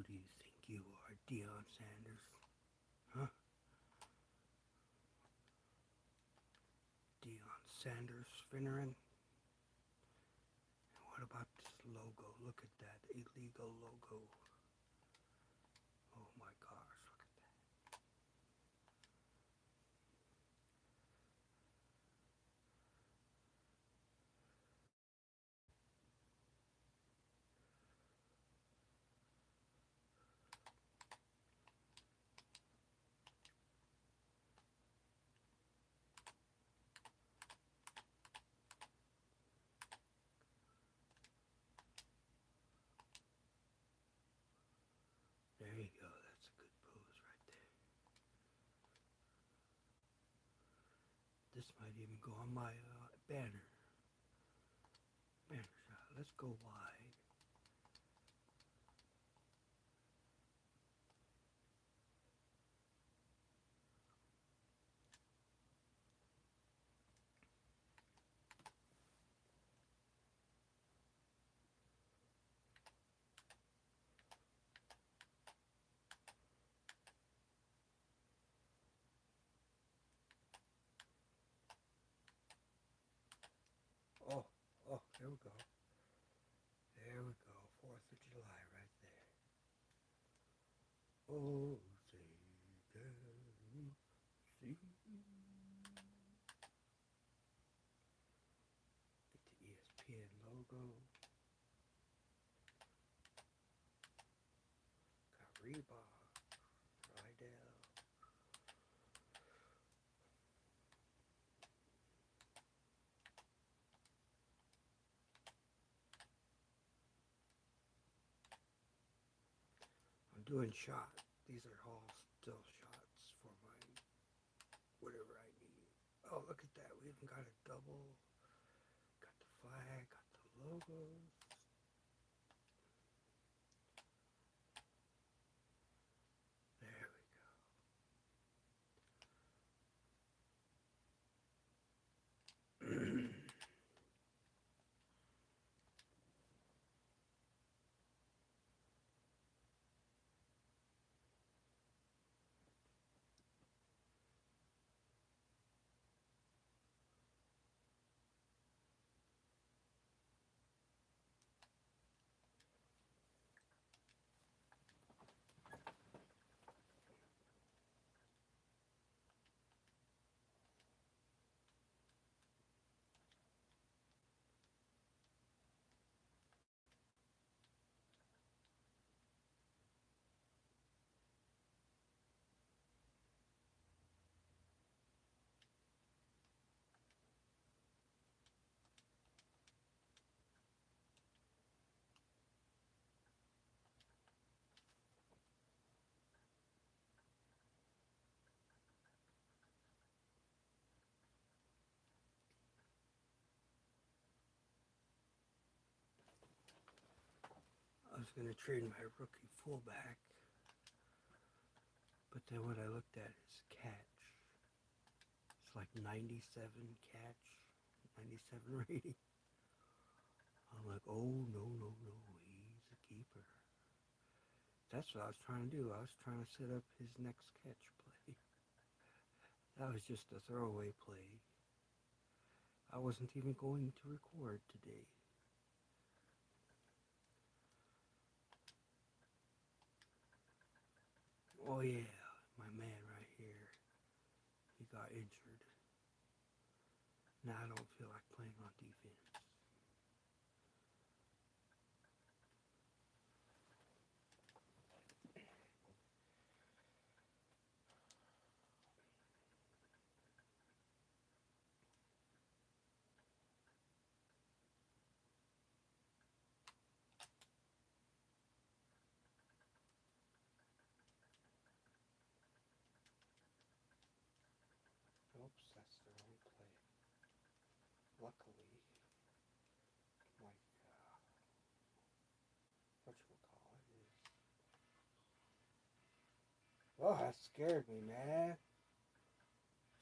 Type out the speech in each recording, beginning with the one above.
do you think you are, Deion Sanders? Huh? Deion Sanders Finneran? And what about this logo? Look at that illegal logo. Oh my gosh, look at that. There you go. That's a good pose right there. This might even go on my banner. Banner shot. Let's go wide. Oh, oh, there we go. There we go. 4th of July right there. Oh, say, can you see? Get the ESPN logo. Got Reebok, Rydell. I'm doing shots. These are all still shots for my whatever I need. Oh, look at that. We even got a double. Got the flag, got the logos. There we go. I was going to trade my rookie fullback, but then what I looked at is catch. It's like 97 catch, 97 rating. I'm like, oh, no, no, no, he's a keeper. That's what I was trying to do. I was trying to set up his next catch play. That was just a throwaway play. I wasn't even going to record today. Oh yeah, my man right here. He got injured. Now I don't feel like playing on defense. Oops, that's the wrong play. Luckily, my whatchamacallit is. Oh, that scared me, man.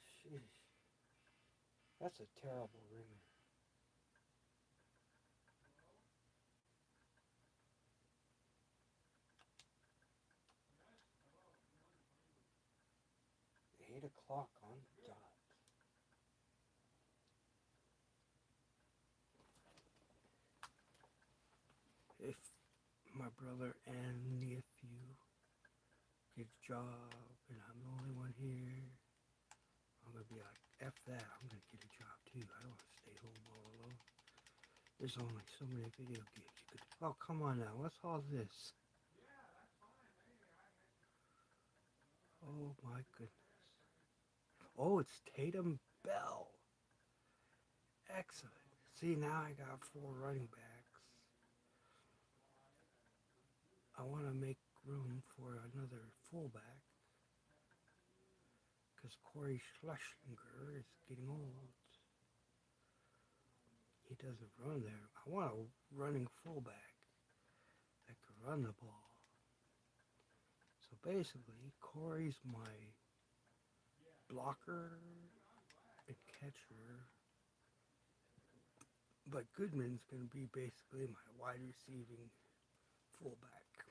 Sheesh. That's a terrible ringer. clock on the dot. If my brother and nephew get a job and I'm the only one here, I'm gonna be like, F that, I'm gonna get a job too. I don't wanna stay home all alone. There's only so many video games you could. Oh, come on now, what's all this? Oh my goodness. Oh, it's Tatum Bell. Excellent. See, now I got 4 running backs. I want to make room for another fullback because Corey Schlesinger is getting old. He doesn't run there. I want a running fullback that can run the ball. So basically, Corey's my blocker and catcher, but Goodman's going to be basically my wide receiving fullback.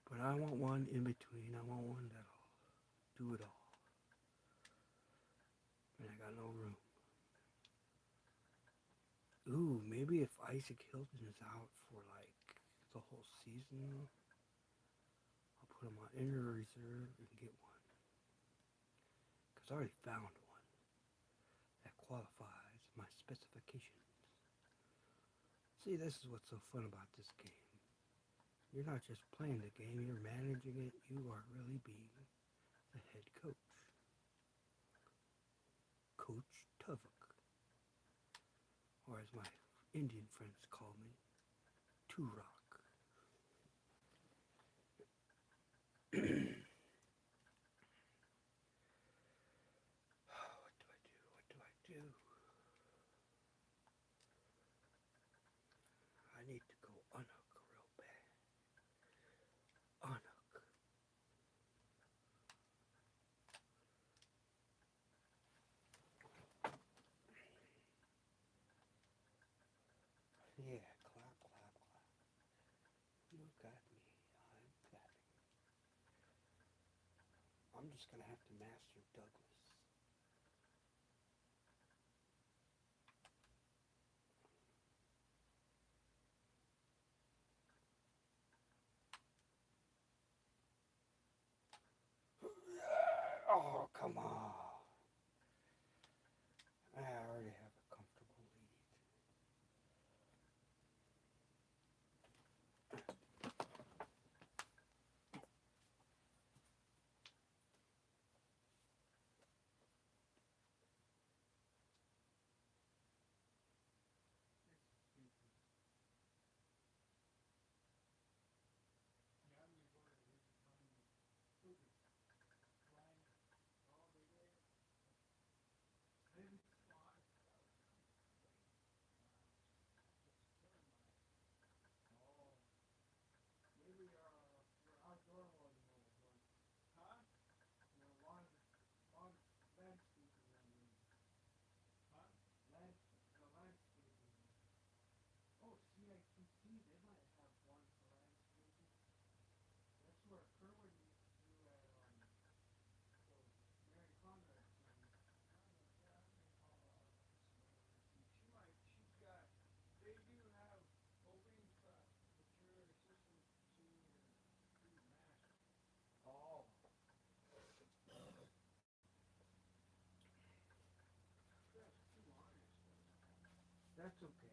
But I want one in between. I want one that'll do it all. And I got no room. Ooh, maybe if Isaac Hilton is out for like the whole season, I'll put him on injured reserve and get one. Because I already found one that qualifies my specifications. See, this is what's so fun about this game. You're not just playing the game, you're managing it. You are really being the head coach. Coach Tuvok. Or as my Indian friends call me, Turok. What do I do? What do I do? I need to go unhook real bad. Unhook. Yeah, clap, clap, clap. You got me. I'm clapping. I'm just gonna have to master Douglas. Oh, come on. I already have a comfortable lead. That's okay.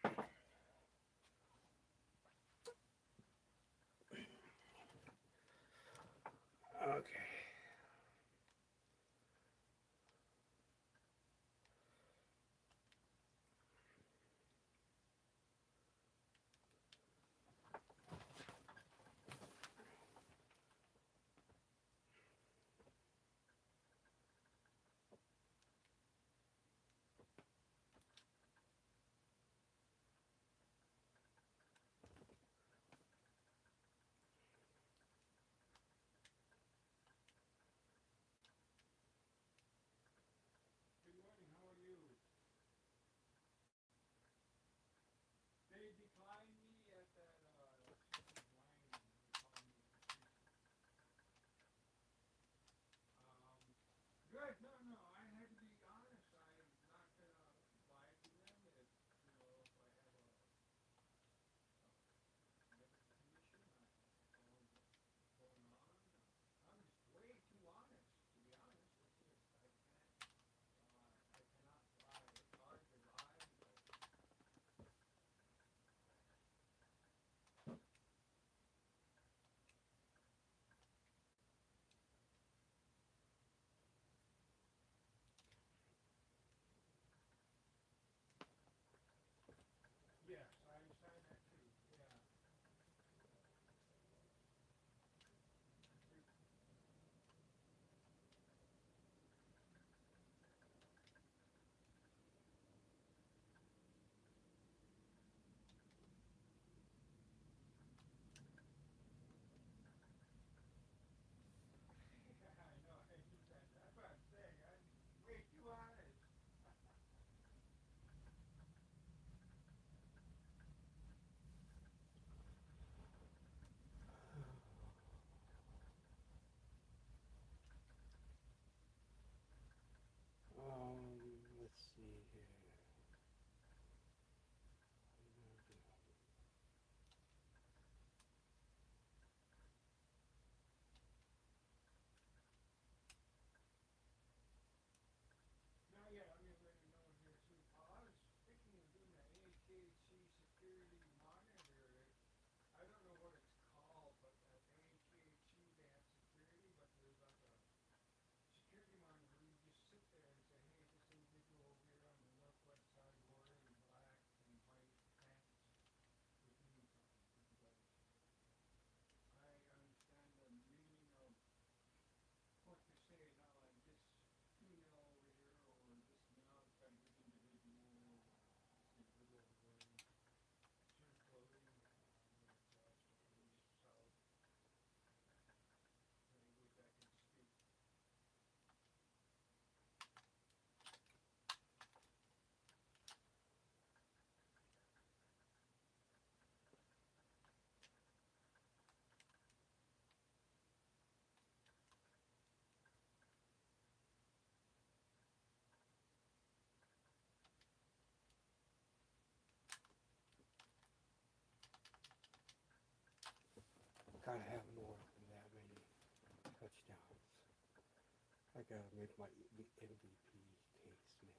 Okay. Good morning. How are you? They declined me at that second line. They called me suspicious. Um, Good. No, no. I had to be honest. I'm not gonna lie to them. If if I have a medical condition, I tell them what's going on. I'm just way too honest. To be honest, it's just I can't. I cannot lie. It's hard to lie, but yes, I understand that too. Yeah. You're, yeah, I know. I understand. That's what I'm saying. I'm way too honest. Let's see here. Not yet. I'm gonna let you know here soon. I was thinking of doing the AHC security monitor. I don't know what it's called, but at AHC they have security, but there's like a security monitor where you just sit there and say, hey, this individual over here on the northwest side wearing black and white pants with uniform. Would you guys? I understand the meaning of what to say, not like this female over here or this male. It's like this individual. This individual is wearing certain clothing, northwest or east, south language I can speak. Gotta have more than that many touchdowns. I gotta make my MVP case, man.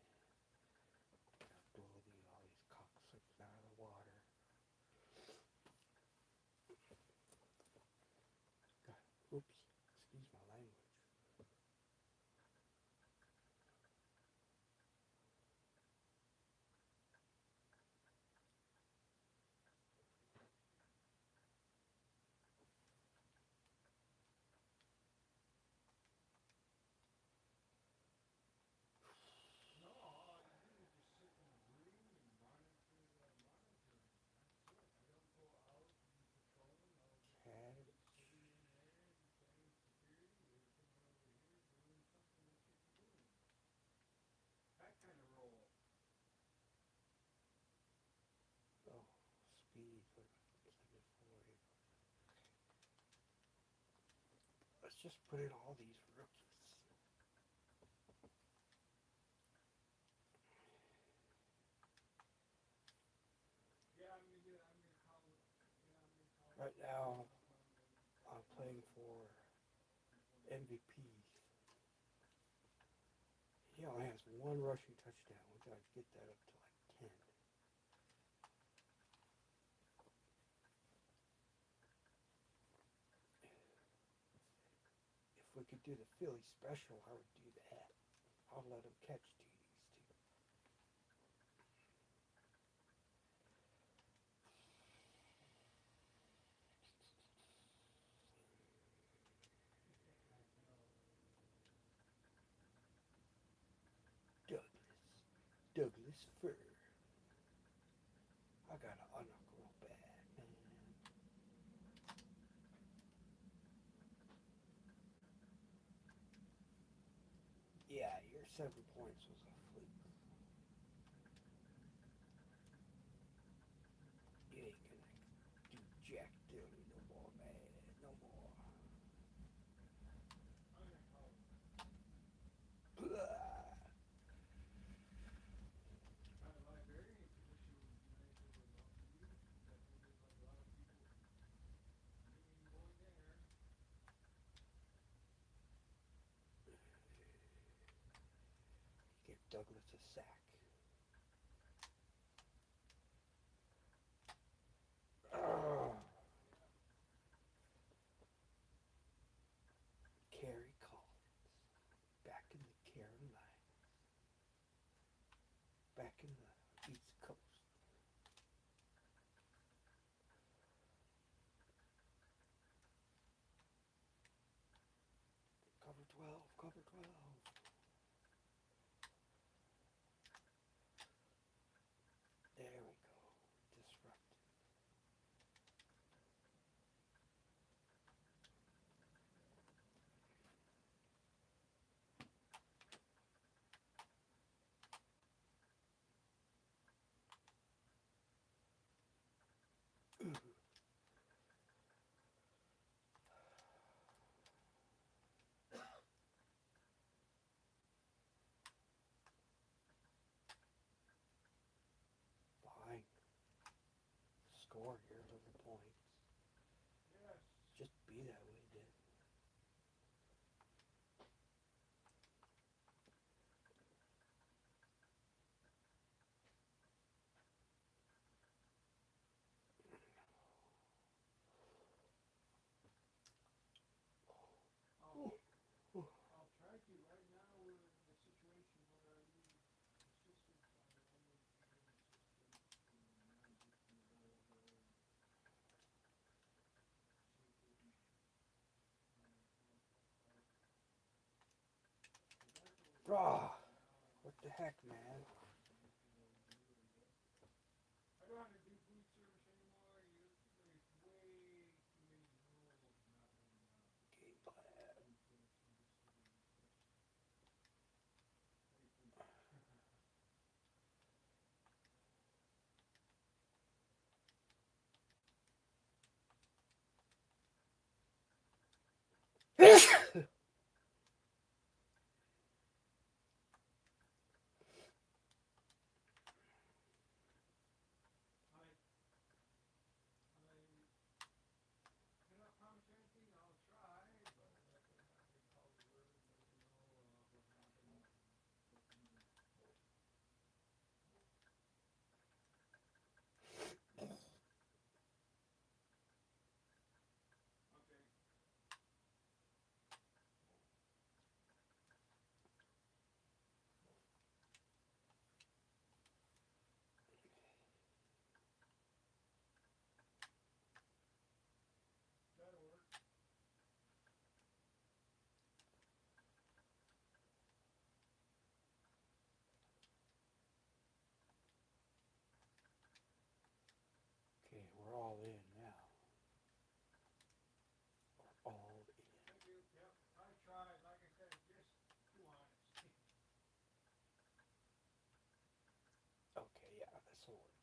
Gotta blow all these cocksuckers out of the water. God, oops, excuse my language. No, all you do is just sit in the room and monitor the monitoring. That's it. I don't go out and patrolling. I'll just Cat, be sitting in there saying security, you're coming over here doing something you should be doing. That kind of role. oh, speed, what about 74? Let's just put in all these rookies. Yeah, yeah, I'm gonna call Right one of now, them up on the I'm second playing line. for People need to. MVP. He only has one rushing touchdown. We gotta get that up to like 10. we could do the Philly special, I would do that. I'll let them catch TDs too. Douglas fir. I got an uncle real bad, man. Yeah, your 7 points was a fluke. You ain't gonna do jack diddly no more, man. No more. I'm gonna call it. Blah. Librarian position would be nice over in Mountain View. That would look like a lot of people maybe going there. Give Douglas a sack. Oh. Carrie Collins. Back in the Carolinas. Back in the East Coast. Cover 12, cover 12. There we go. Disrupted. Fine. Score here for the points. Yes. Just be that way, then. I'll try to. Right now we're in a situation where I need assistance on the online payment system. And I'm just gonna go over and see if we can Bruh. What the heck, man? I don't have to do food service anymore. There's way too many rules not letting Game plan. food service in this city. I cannot promise anything. I'll try, but like I have to call the word and let you know what happened. Okay. That'll work. Okay, we're all in now. We're all in. Thank you. Yep. I tried. Like I said, just too honest. Okay, yeah, this will work.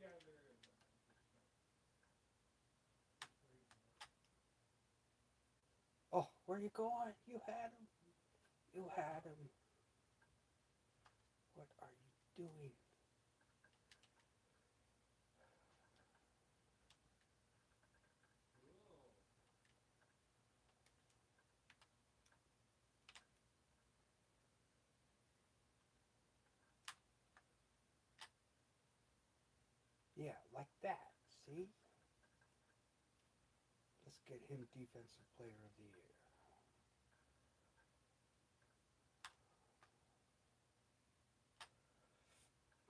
Yeah, there is. Just wait. Oh, where you going? You had him. You had him. What are you doing? Cool. Yeah, like that. See? Let's get him Defensive Player of the Year.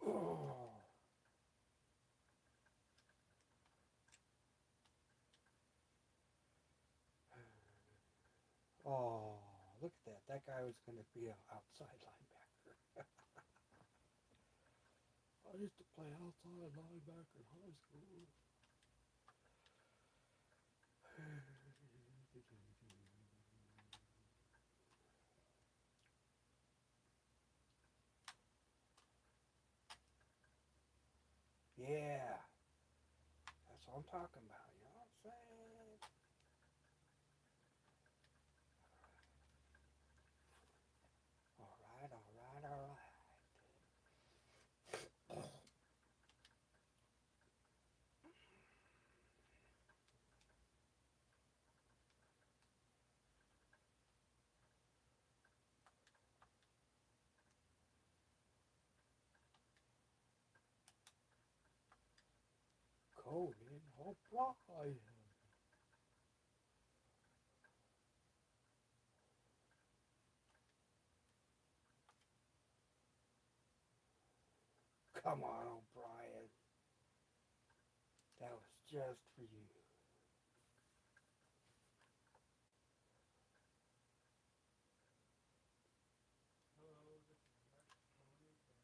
Oh. Oh, look at that. That guy was going to be an outside linebacker. I used to play outside linebacker in high school. Yeah, that's what I'm talking about. You know what I'm saying? All right, all right, all right. Conan O'Brien. Come on, O'Brien. That was just for you. Hello, this is Rex calling at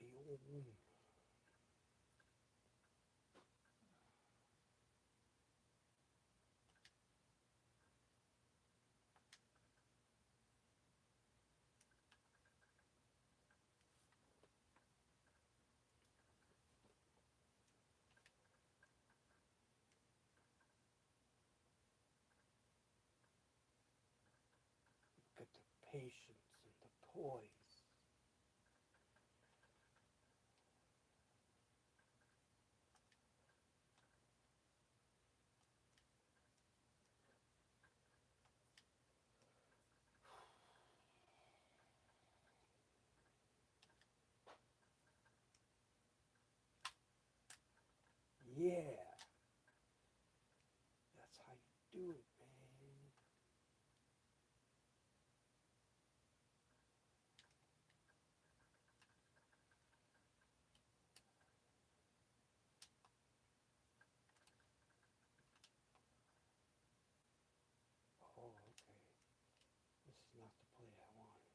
907-929-0882. Please give me a call. Thank you. Bye. Leon. Look at the patience and the poise. Yeah, that's how you do it, man. Oh, okay. This is not the play I wanted.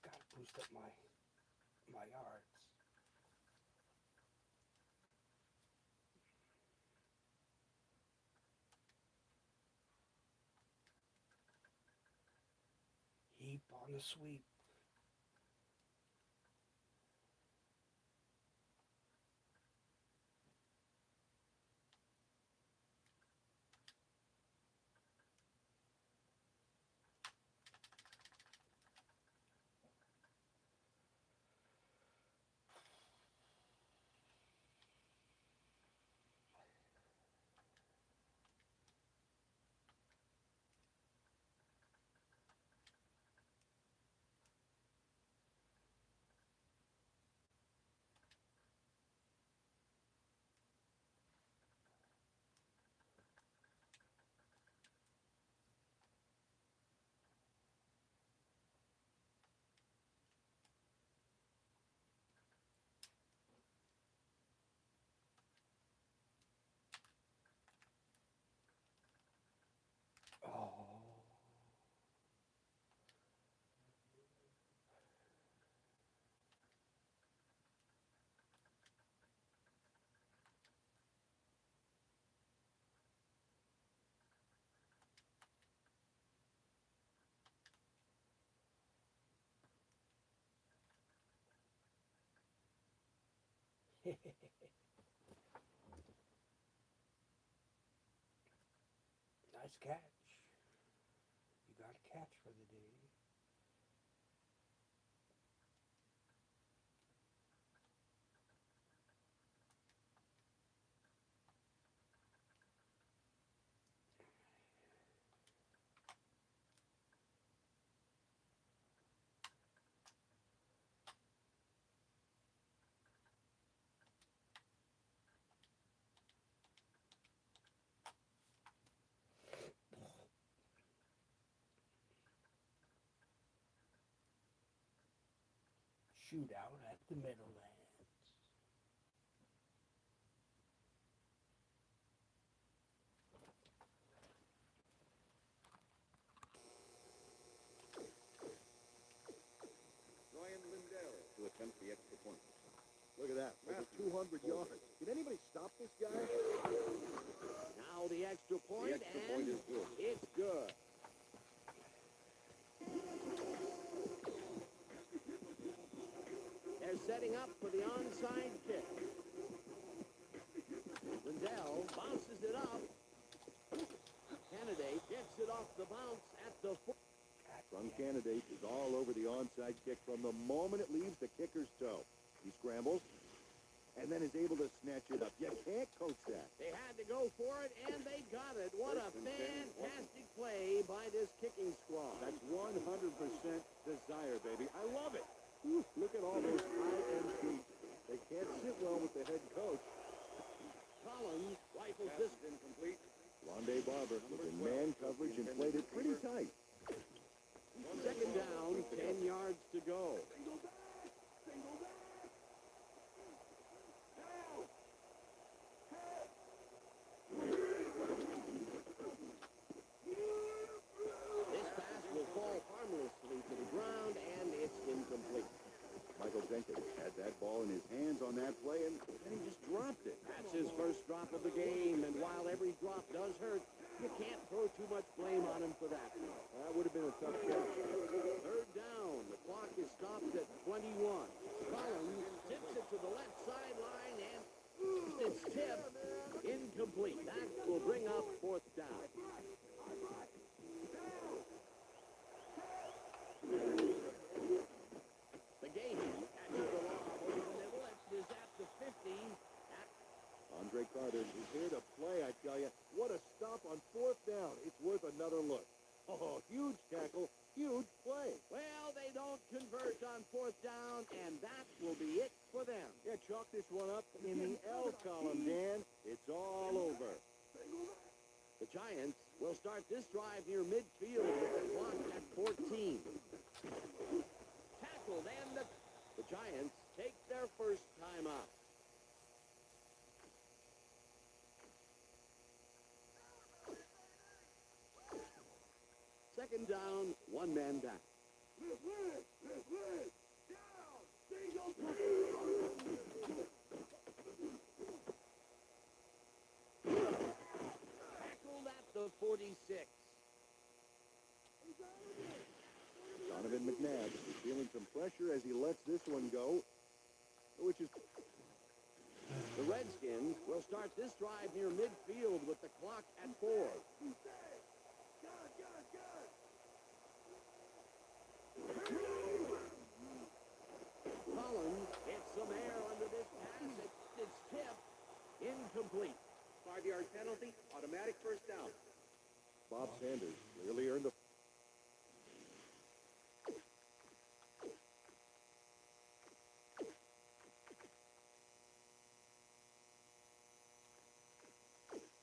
Gotta boost up my yards. Heap on the sweep. Oh. Nice catch. You got a catch for the day. shootout at the Meadowlands. Ryan Lindell to attempt the extra point. Look at that, over 200 yards. Did anybody stop this guy? Now the extra point, The extra point is good. it's good. They're setting up for the onside kick. Lindell bounces it up. Candidate gets it off the bounce at the foot. From Candidate is all over the onside kick from the moment it leaves the kicker's toe. He scrambles and then is able to snatch it up. You can't coach that. They had to go for it, and they got it. What a fantastic play by this kicking squad. That's 100% desire, baby. I love it. Whew, look at all those high-end feet. They can't sit well with the head coach. Collins rifles this. Incomplete. Rondé Barber was in man coverage and played it pretty tight. Second down, 10 yards to go. This pass will fall harmlessly to the ground, and it's incomplete. Michael Jenkins had that ball in his hands on that play, and then he just dropped it. That's his first drop of the game, and while every drop does hurt, you can't throw too much blame on him for that. That would have been a tough catch. Third down, the clock is stopped at 21. Collins tips it to the left sideline, and it's tipped. Incomplete. That will bring up fourth down. McGahee catches the lob over the middle. It is at the 50. Andre Carter is here to play, I tell you. What a stop on fourth down. It's worth another look. Oh, huge tackle, huge play. Well, they don't convert on fourth down, and that will be it for them. Yeah, chalk this one up in the L column, Dan. It's all over. The Giants will start this drive near midfield with the clock at 14. Tackled, and the Giants take their first time out. Second down, one man down. Tackled at the 46. Donovan McNabb is feeling some pressure as he lets this one go, which is... The Redskins will start this drive near midfield with the clock at 4. Collins hits some air under this pass. It's tipped. Incomplete. 5-yard penalty, automatic first down. Bob Sanders clearly earned the...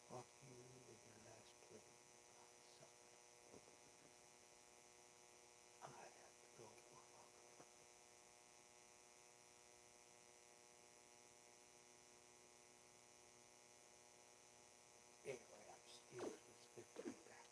Fuck you with your last play. Suck. I have to go for a walk. Anyway, I'm stealing this 15 back.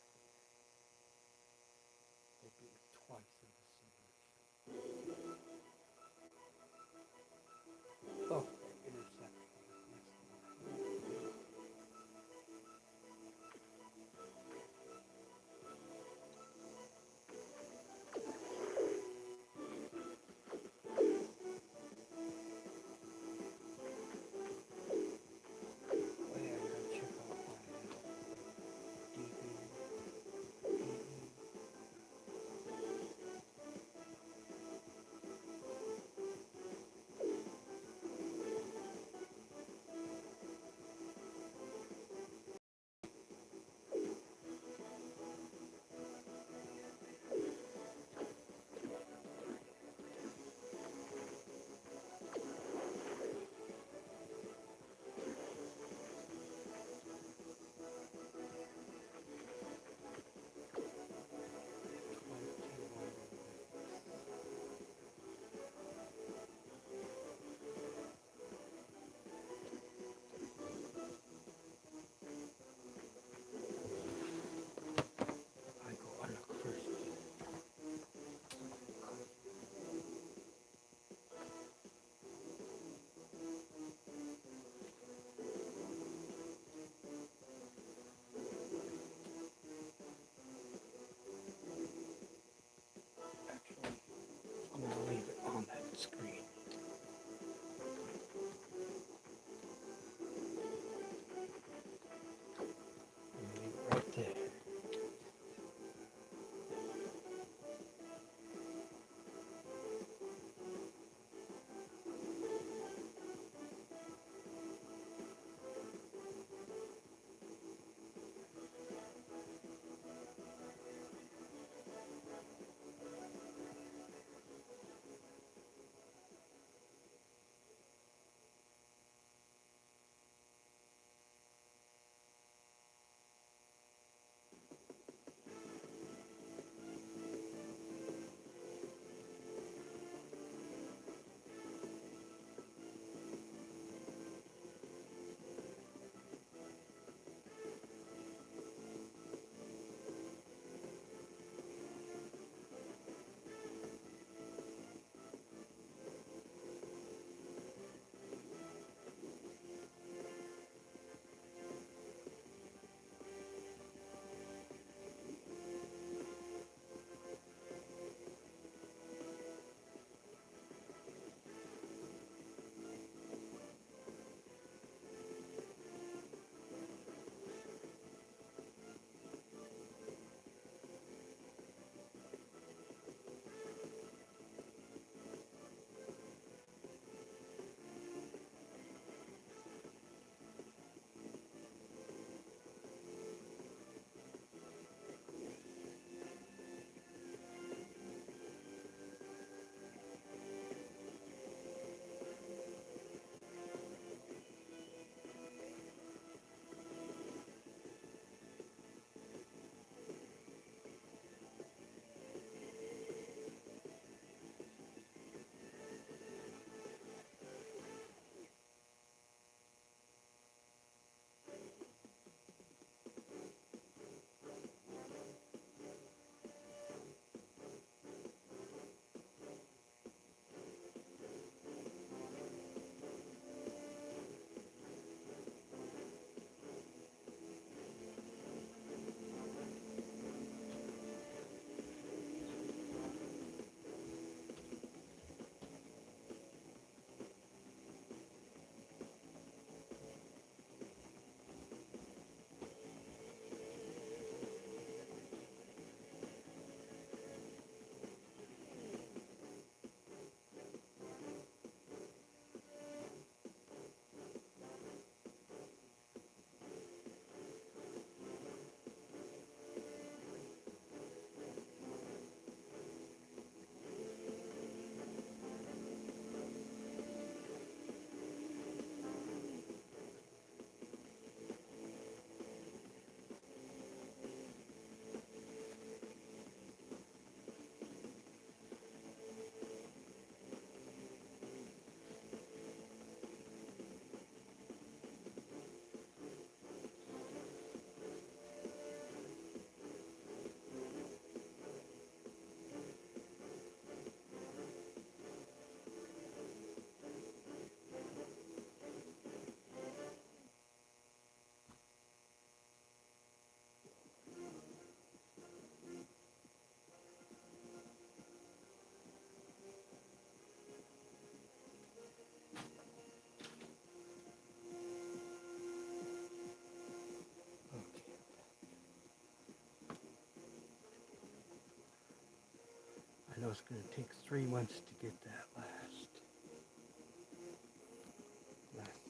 it's going to take 3 months to get that last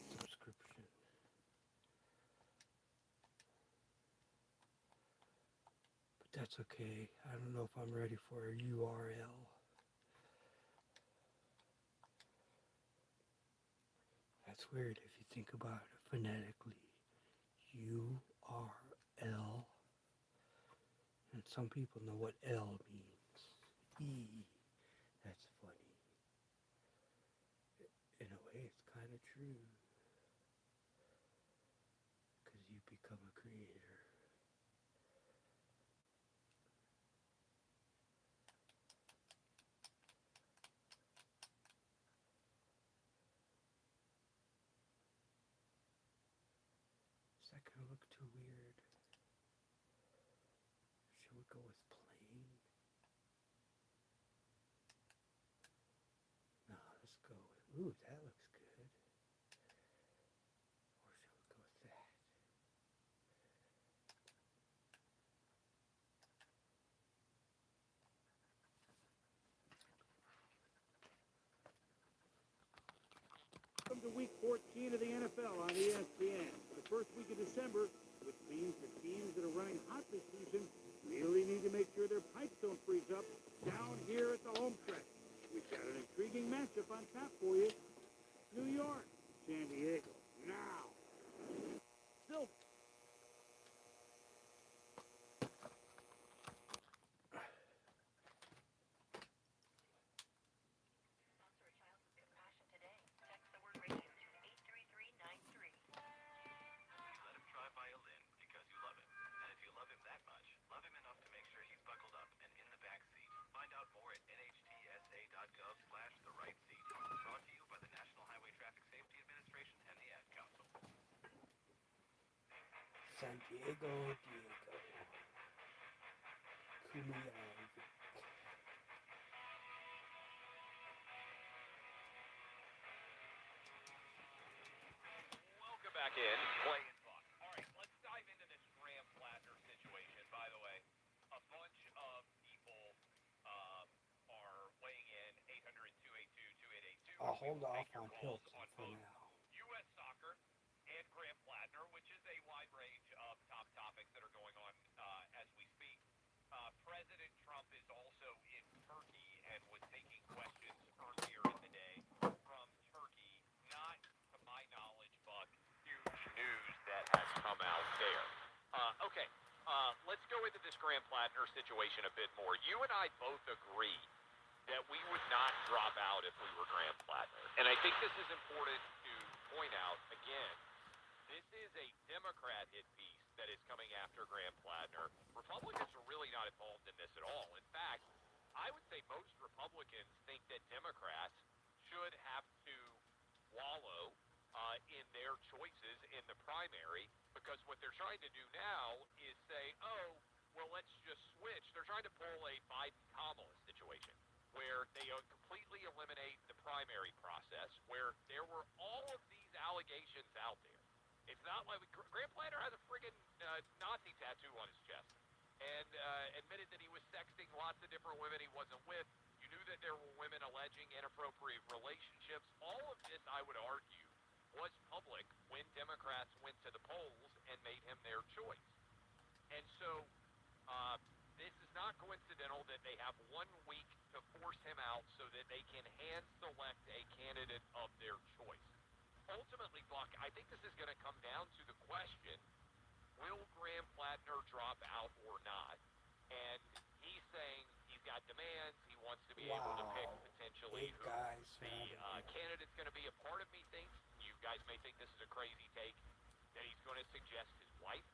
subscription. But that's okay. I don't know if I'm ready for a URL. That's weird if you think about it phonetically. URL. And some people know what L means. E. That's funny. In a way, it's kind of true. Because you become a creator. Is that going to look too weird? Should we go with plain? No, let's go with, ooh, that looks good. Or should we go with that? Welcome to Week 14 of the NFL on ESPN. The first week of December, which means the teams that are running hot this season really need to make sure their pipes don't freeze up down here at the home stretch. We've got an intriguing matchup on tap for you. New York, San Diego. Now. Still. San Diego, Kumeyav. Welcome back in. Play and talk. All right, let's dive into this Graham Plattner situation. By the way, a bunch of people are weighing in 800-282-2882. I'll hold off on Hilton for both now. U.S. soccer and Graham Plattner, which is a wide range of top topics that are going on as we speak. President Trump is also in Turkey and was taking questions earlier in the day from Turkey. Not, to my knowledge, but huge news that has come out there. Okay, let's go into this Graham Plattner situation a bit more. You and I both agree that we would not drop out if we were Graham Plattner. And I think this is important to point out, again, this is a Democrat hit piece that is coming after Graham Plattner. Republicans are really not involved in this at all. In fact, I would say most Republicans think that Democrats should have to wallow in their choices in the primary, because what they're trying to do now is say, oh, well, let's just switch. They're trying to pull a Biden-Kamala situation where they completely eliminate the primary process, where there were all of these allegations out there. It's not like Graham Plattner has a friggin' Nazi tattoo on his chest and admitted that he was sexting lots of different women he wasn't with. You knew that there were women alleging inappropriate relationships. All of this, I would argue, was public when Democrats went to the polls and made him their choice. And so this is not coincidental that they have 1 week to force him out so that they can hand select a candidate of their choice. Ultimately, Buck, I think this is going to come down to the question, will Graham Plattner drop out or not? And he's saying he's got demands. He wants to be able to pick potentially who the candidate's going to be. A part of me thinks, you guys may think this is a crazy take, that he's going to suggest his wife.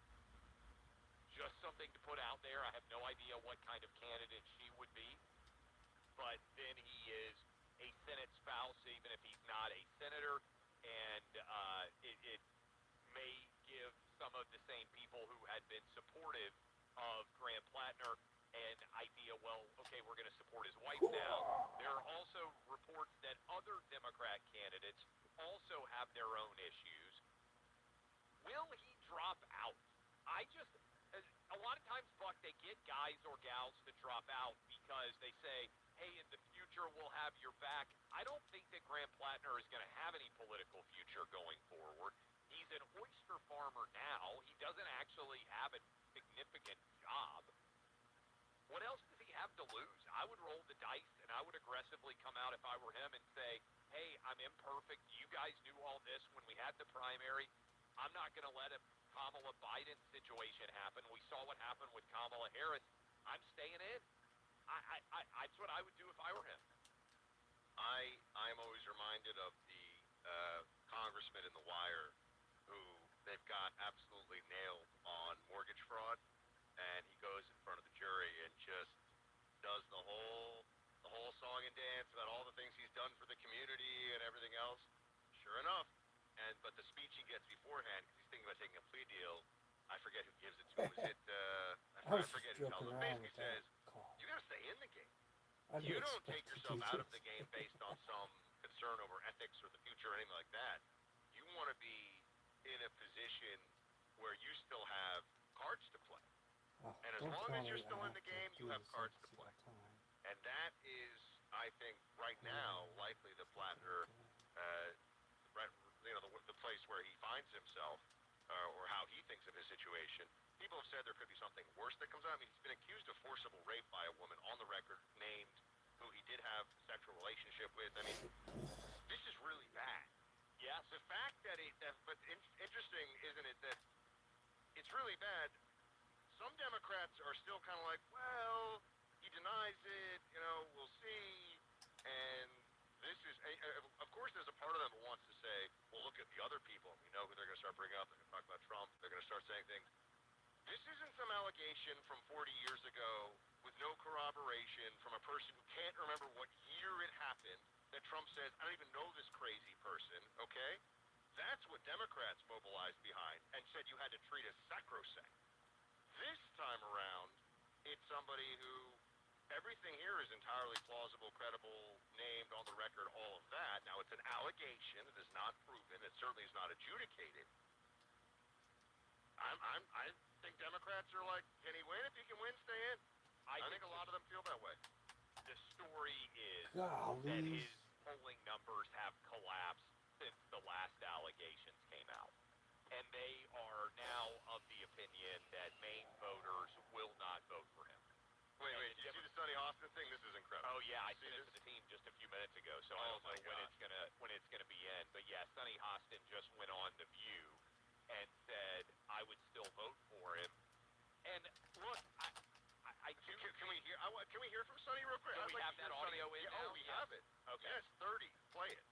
Just something to put out there. I have no idea what kind of candidate she would be. But then he is a Senate spouse, even if he's not a senator. And it may give some of the same people who had been supportive of Graham Plattner an idea, well, okay, we're going to support his wife now. There are also reports that other Democrat candidates also have their own issues. Will he drop out? A lot of times, Buck, they get guys or gals to drop out because they say, hey, in the future we'll have your back. I don't think that Graham Plattner is going to have any political future going forward. He's an oyster farmer now. He doesn't actually have a significant job. What else does he have to lose? I would roll the dice, and I would aggressively come out if I were him and say, hey, I'm imperfect. You guys knew all this when we had the primary. I'm not going to let a Kamala Biden situation happen. We saw what happened with Kamala Harris. I'm staying in. That's what I would do if I were him. I'm always reminded of the congressman in The Wire who they've got absolutely nailed on mortgage fraud, and he goes in front of the jury and just does the whole song and dance about all the things he's done for the community and everything else. Sure enough, but the speech he gets beforehand, because he's thinking about taking a plea deal, I forget who gives it to him. Is it? I forget who tells him. Basically says, you got to stay in the game. You don't take yourself out of the game based on some concern over ethics or the future or anything like that. You want to be in a position where you still have cards to play. And as long as you're still in the game, you have cards to play. And that is, I think, right now, likely the Plattner, the place where he finds himself, or how he thinks of his situation. People have said there could be something worse that comes out. I mean, he's been accused of forcible rape by a woman on the record, named who he did have a sexual relationship with. I mean, this is really bad. Yes. The fact that interesting, isn't it, that it's really bad. Some Democrats are still kind of like, well, he denies it, we'll see. And this is, of course, there's a part of them who wants to say, well, look at the other people. We know who they're going to start bringing up. They're going to talk about Trump. They're going to start saying things. This isn't some allegation from 40 years ago with no corroboration from a person who can't remember what year it happened that Trump says, I don't even know this crazy person, okay? That's what Democrats mobilized behind and said you had to treat as sacrosanct. This time around, it's somebody who everything here is entirely plausible, credible, named on the record, all of that. Now, it's an allegation. It is not proven. It certainly is not adjudicated. I think Democrats are like, can he win? If he can win, stay in. I think a lot of them feel that way. The story is that his polling numbers have collapsed since the last allegations came out. And they are now of the opinion that Maine voters will not vote for him. Wait, did you see the Sonny Austin thing? This is incredible. Oh yeah, I sent it to the team just a few minutes ago, so I don't know when it's gonna be in. But yeah, Sonny Austin just went on The View and said I would still vote for him. And look, can we hear from Sonny real quick? Do we have that audio in now? Oh, we have it. Okay. Yes, 30. Play it.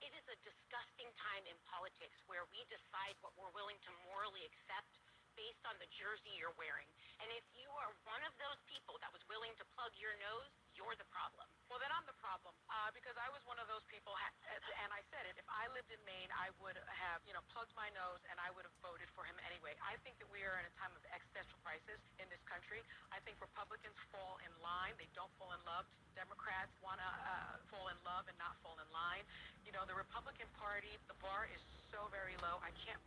It is a disgusting time in politics where we decide what we're willing to morally accept based on the jersey you're wearing. And if you are one of those people that was willing to plug your nose, you're the problem. Well, then I'm the problem, because I was one of those people, and I said it, if I lived in Maine, I would have, plugged my nose, and I would have voted for him anyway. I think that we are in a time of existential crisis in this country. I think Republicans fall in line. They don't fall in love. Democrats want to fall in love and not fall in line. The Republican Party, the bar is so very low. I cannot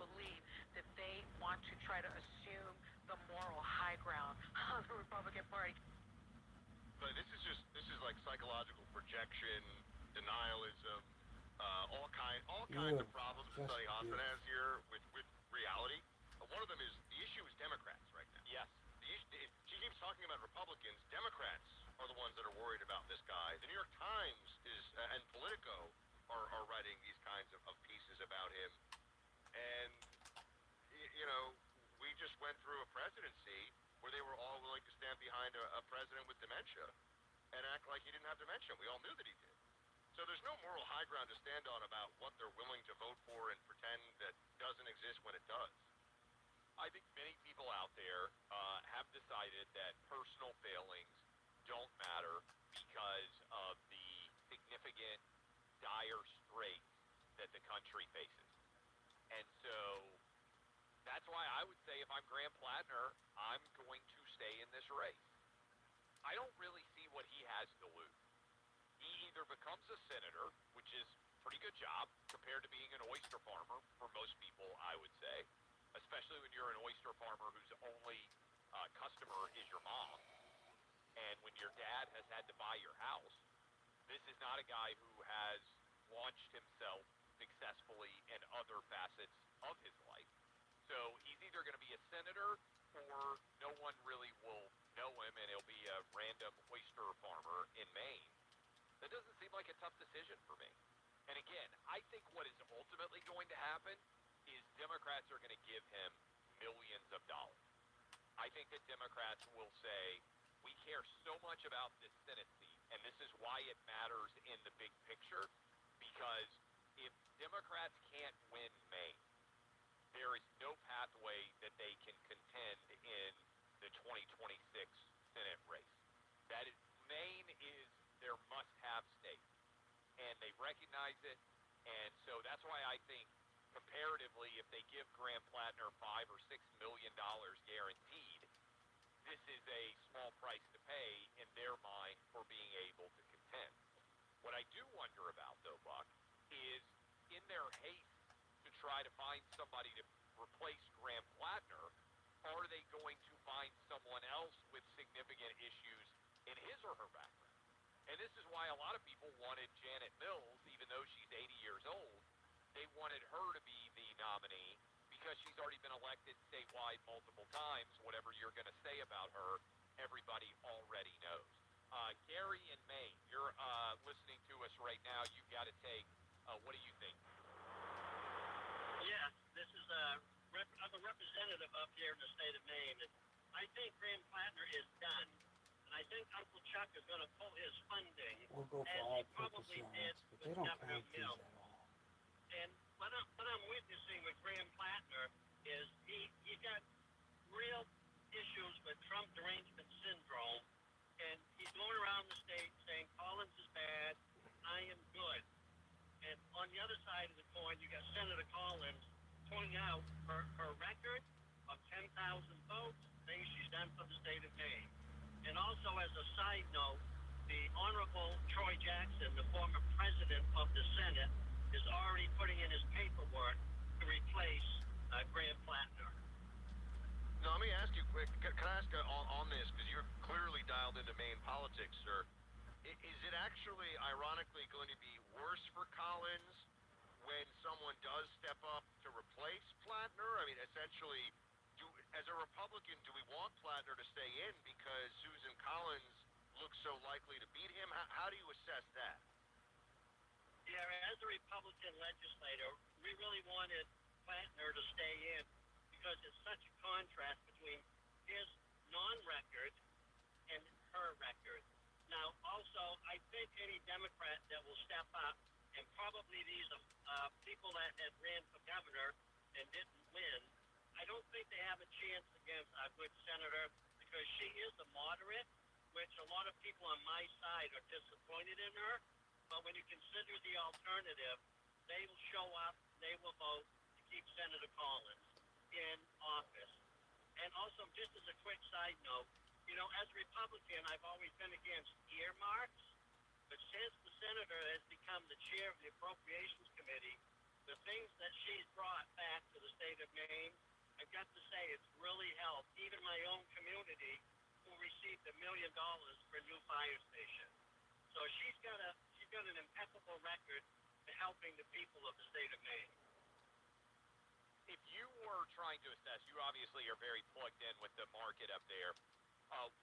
believe that they want to try to assume the moral high ground on the Republican Party. But this is like psychological projection, denialism, all kinds of problems that Sonny Austin has here with reality. One of them is the issue is Democrats right now. Yes. She keeps talking about Republicans. Democrats are the ones that are worried about this guy. The New York Times and Politico are writing these kinds of pieces about him. And, we just went through a presidency where they were all willing to stand behind a president with dementia and act like he didn't have dementia. We all knew that he did. So there's no moral high ground to stand on about what they're willing to vote for and pretend that doesn't exist when it does. I think many people out there have decided that personal failings don't matter because of the significant dire straits that the country faces. And so that's why I would say if I'm Graham Plattner, I'm going to stay in this race. I don't really see what he has to lose. He either becomes a senator, which is a pretty good job compared to being an oyster farmer for most people, I would say, especially when you're an oyster farmer whose only customer is your mom. And when your dad has had to buy your house. This is not a guy who has launched himself successfully in other facets of his life. So he's either going to be a senator or no one really will know him and he'll be a random oyster farmer in Maine. That doesn't seem like a tough decision for me. And again, I think what is ultimately going to happen is Democrats are going to give him millions of dollars. I think that Democrats will say, we care so much about this Senate seat, and this is why it matters in the big picture, because if Democrats can't win Maine, there is no pathway that they can contend in the 2026 Senate race. That is, Maine is their must-have state, and they recognize it, and so that's why I think comparatively, if they give Graham Plattner $5 or $6 million guaranteed, this is a small price to pay in their mind for being able to contend. What I do wonder about, though, Buck, is in their haste to try to find somebody to replace Graham Plattner, are they going to find someone else with significant issues in his or her background? And this is why a lot of people wanted Janet Mills, even though she's 80 years old. They wanted her to be the nominee because she's already been elected statewide multiple times. Whatever you're going to say about her, everybody already knows. Gary in Maine, you're listening to us right now. You've got to take, what do you think? Yeah, this is I'm a representative up here in the state of Maine, and I think Graham Plattner is done. And I think Uncle Chuck is going to pull his funding, We'll go for as all he probably did purpose but with they don't Governor count these Mills. at all. And what I'm witnessing with Graham Plattner is he got real issues with Trump derangement syndrome, and he's going around the state saying Collins is bad, I am good. And on the other side of the coin, you got Senator Collins pointing out her record of 10,000 votes, things she's done for the state of Maine. And also, as a side note, the Honorable Troy Jackson, the former president of the Senate, is already putting in his paperwork to replace Graham Plattner. Now, let me ask you quick. Can I ask on this, because you're clearly dialed into Maine politics, sir. Is it actually, ironically, going to be worse for Collins when someone does step up to replace Plattner? I mean, essentially, as a Republican, do we want Plattner to stay in because Susan Collins looks so likely to beat him? How do you assess that? Yeah, as a Republican legislator, we really wanted Plattner to stay in because it's such a contrast between his non-record and her record. Now, also, I think any Democrat that will step up, and probably these people that had ran for governor and didn't win, I don't think they have a chance against a good senator because she is a moderate, which a lot of people on my side are disappointed in her. But when you consider the alternative, they will show up, they will vote to keep Senator Collins in office. And also, just as a quick side note, you know, as a Republican, I've always been against earmarks, but since the senator has become the chair of the Appropriations Committee, the things that she's brought back to the state of Maine, I've got to say it's really helped. Even my own community, who received $1 million for a new fire station. So she's got an impeccable record to helping the people of the state of Maine. If you were trying to assess, you obviously are very plugged in with the market up there.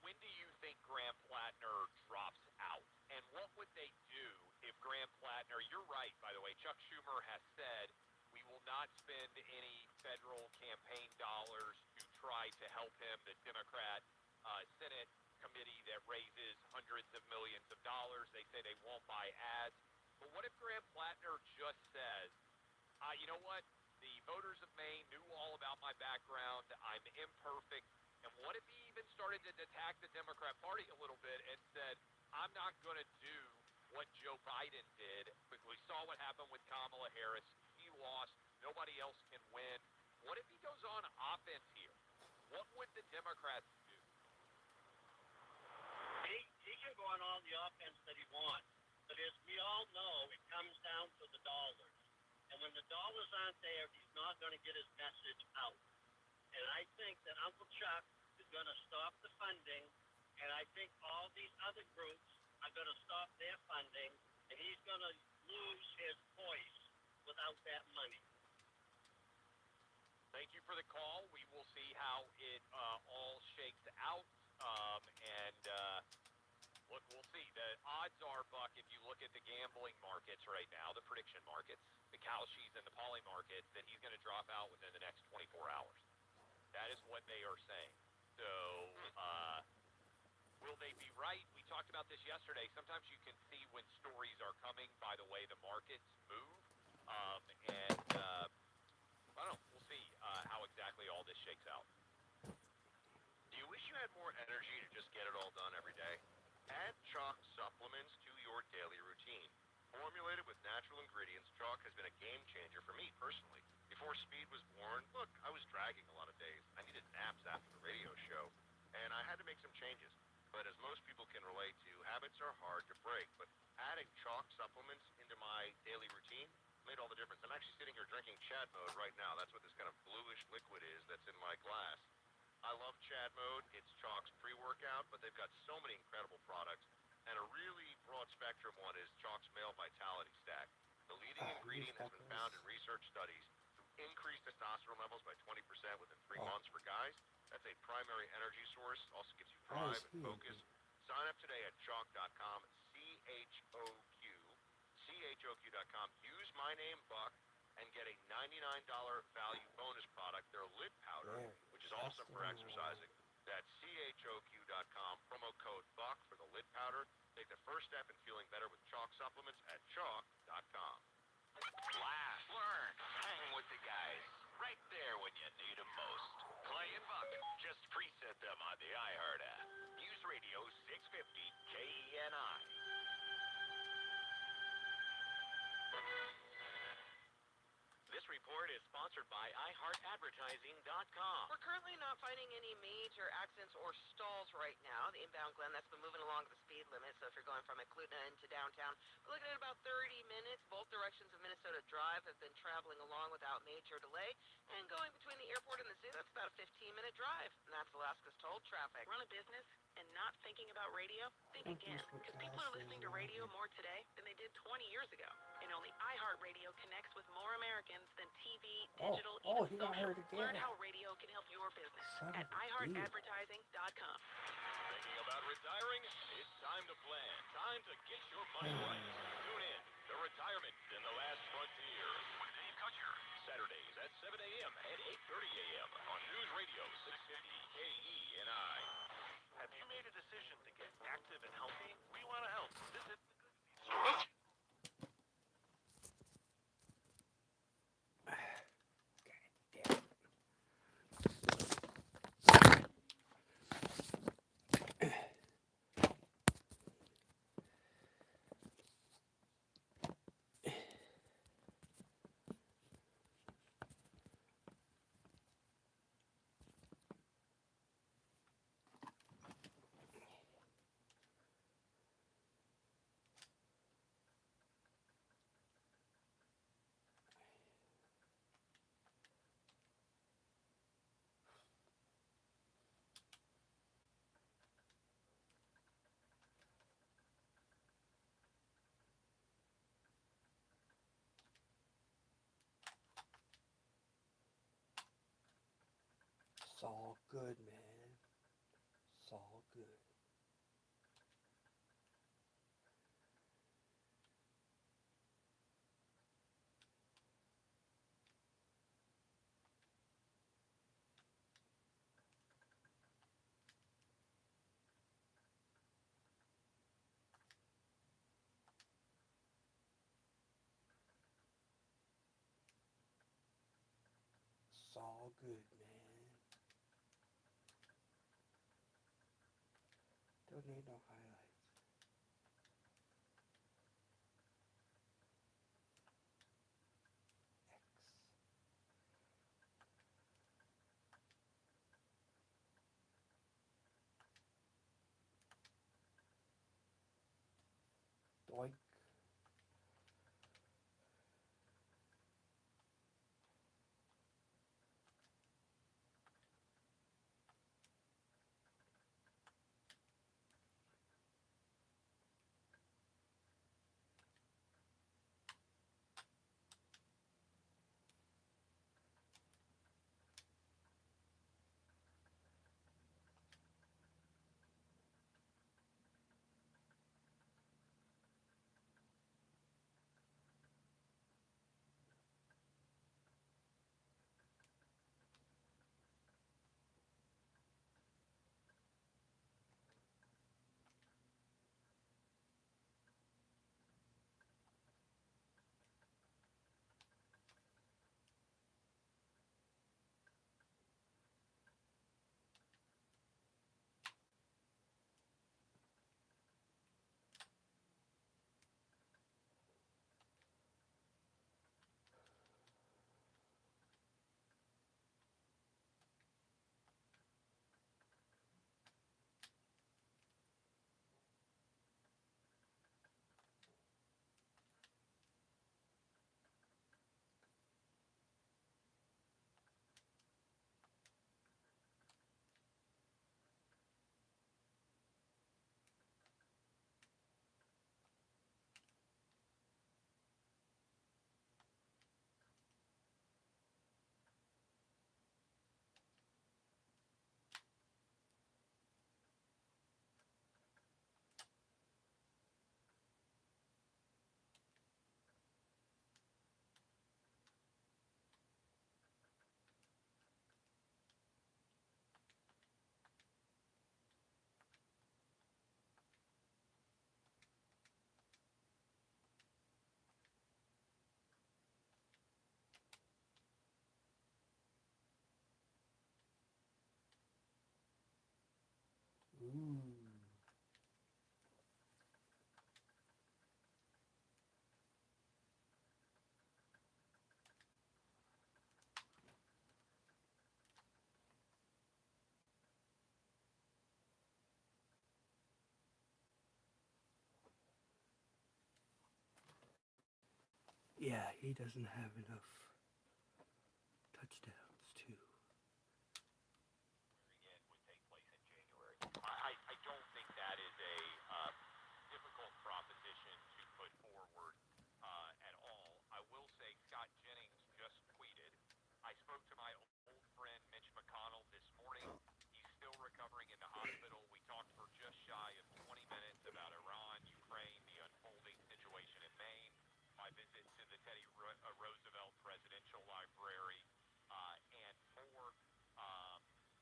When do you think Graham Plattner drops out? And what would they do if Graham Plattner, you're right, by the way, Chuck Schumer has said we will not spend any federal campaign dollars to try to help him, the Democrat Senate committee that raises hundreds of millions of dollars. They say they won't buy ads. But what if Graham Plattner just says, you know what, the voters of Maine knew all about my background, I'm imperfect, and what if he even started to attack the Democrat Party a little bit and said, I'm not going to do what Joe Biden did. We saw what happened with Kamala Harris. She lost. Nobody else can win. What if he goes on offense here? What would the Democrats do? He can go on all the offense that he wants. But as we all know, it comes down to the dollars. And when the dollars aren't there, he's not going to get his message out. And I think that Uncle Chuck is going to stop the funding And I think all these other groups are going to stop their funding, and he's going to lose his voice without that money. Thank you for the call. We will see how it all shakes out. Look, we'll see. The odds are, Buck, if you look at the gambling markets right now, the prediction markets, the Kalshis and the Poly markets, that he's going to drop out within the next 24 hours. That is what they are saying. So, will they be right? We talked about this yesterday. Sometimes you can see when stories are coming by the way the markets move. I don't know. We'll see how exactly all this shakes out. Do you wish you had more energy to just get it all done every day? Add chalk supplements to your daily routine. Formulated with natural ingredients, chalk has been a game changer for me personally. Before Speed was born, look, I was dragging a lot of days. I needed naps after the radio show, and I had to make some changes. But as most people can relate to, habits are hard to break. But adding chalk supplements into my daily routine made all the difference. I'm actually sitting here drinking Chad Mode right now. That's what this kind of bluish liquid is that's in my glass. I love Chad Mode. It's Chalk's pre-workout, but they've got so many incredible products. And a really broad spectrum one is Chalk's Male Vitality Stack. The leading ingredient has been found in research studies to increase testosterone levels by 20% within 3 months for guys. That's a primary energy source. Also gives you drive and focus. Sign up today at chalk.com, CHOQ.com. Use my name, Buck, and get a $99 value bonus product, their lid powder, which is awesome for exercising. That's CHOQ.com, promo code BUCK for the lid powder. Take the first step in feeling better with Chalk supplements at chalk.com. Laugh, learn, hang with the guys. Right there when you need them most. Clay and Buck, just preset them on the iHeart app. News Radio 650 KENI. This report is sponsored by iHeartAdvertising.com. We're currently not finding any major accidents or stalls right now. The inbound Glen, that's been moving along the speed limit. So if you're going from Eklutna into downtown, we're looking at about 30 minutes. Both directions of Minnesota Drive have been traveling along without major delay. And going between the airport and the city, that's about a 15-minute drive. And that's Alaska's toll traffic. Run a business and not thinking about radio? Think again, because people are listening to radio more today than they did 20 years ago. And only iHeartRadio connects with more Americans than TV, digital, even he got social. hurt again. Learn how radio can help your business at iHeartAdvertising.com. Thinking about retiring? It's time to plan. Time to get your money right. Tune in to Retirement in the Last Frontier with Dave Kutcher. Saturdays at 7 a.m. and 8:30 a.m. on News Radio 650 KENI. Have you made a decision to get active and healthy? We want to help. Visit the Good Feet store. It's all good, man. It's all good. It's all good, man. Don't need no highlights. Doink. Yeah, he doesn't have enough touchdowns, too. Again, would take place in January. I don't think that is a difficult proposition to put forward at all. I will say Scott Jennings just tweeted, I spoke to my old friend Mitch McConnell this morning. He's still recovering in the hospital. We talked for just shy of 20 minutes about Iran, Ukraine, the unfolding situation in Maine, my visit to the Teddy Roosevelt Presidential Library, and more,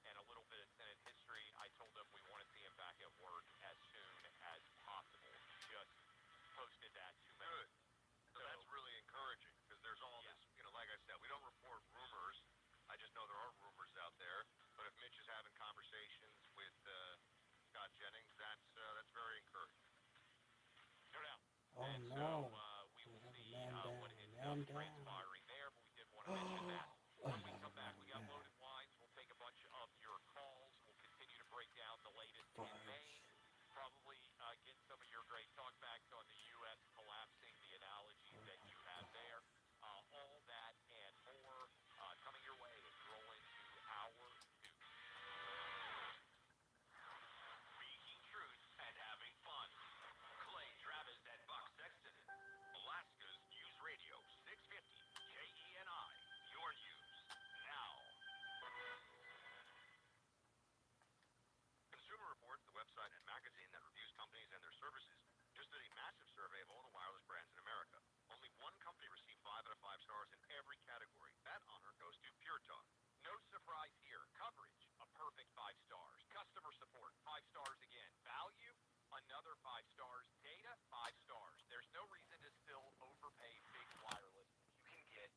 and a little bit of Senate history. I told him we want to see him back at work as soon as possible. He just posted that 2 minutes. So that's really encouraging because there's all this, like I said, we don't report rumors. I just know there are rumors out there. But if Mitch is having conversations with Scott Jennings, that's very encouraging. No doubt. Oh, and no. so we will have a see man down, what a ends man up down. transpiring there, but we did want to mention that. When we come back, we got man. loaded lines. We'll take a bunch of your calls. We'll continue to break down the latest in Maine. Probably get some of your great talkbacks on the U.S. collapsing, the analogies that you have there. All that and more coming your way as we roll into hour 2. Speaking truth and having fun. Clay Travis and Buck Sexton. Alaska's News Radio 650 KENI. Your news now. Consumer Reports, the website and magazine that reviews companies and their services, just did a massive survey of all the wireless brands in America. Only one company received 5 out of 5 stars in every category. That honor goes to Pure Talk. No surprise here. Coverage, a perfect 5 stars. Customer support, 5 stars again. Value, another 5 stars. Data, 5 stars. There's no reason to still overpay big wireless. You can get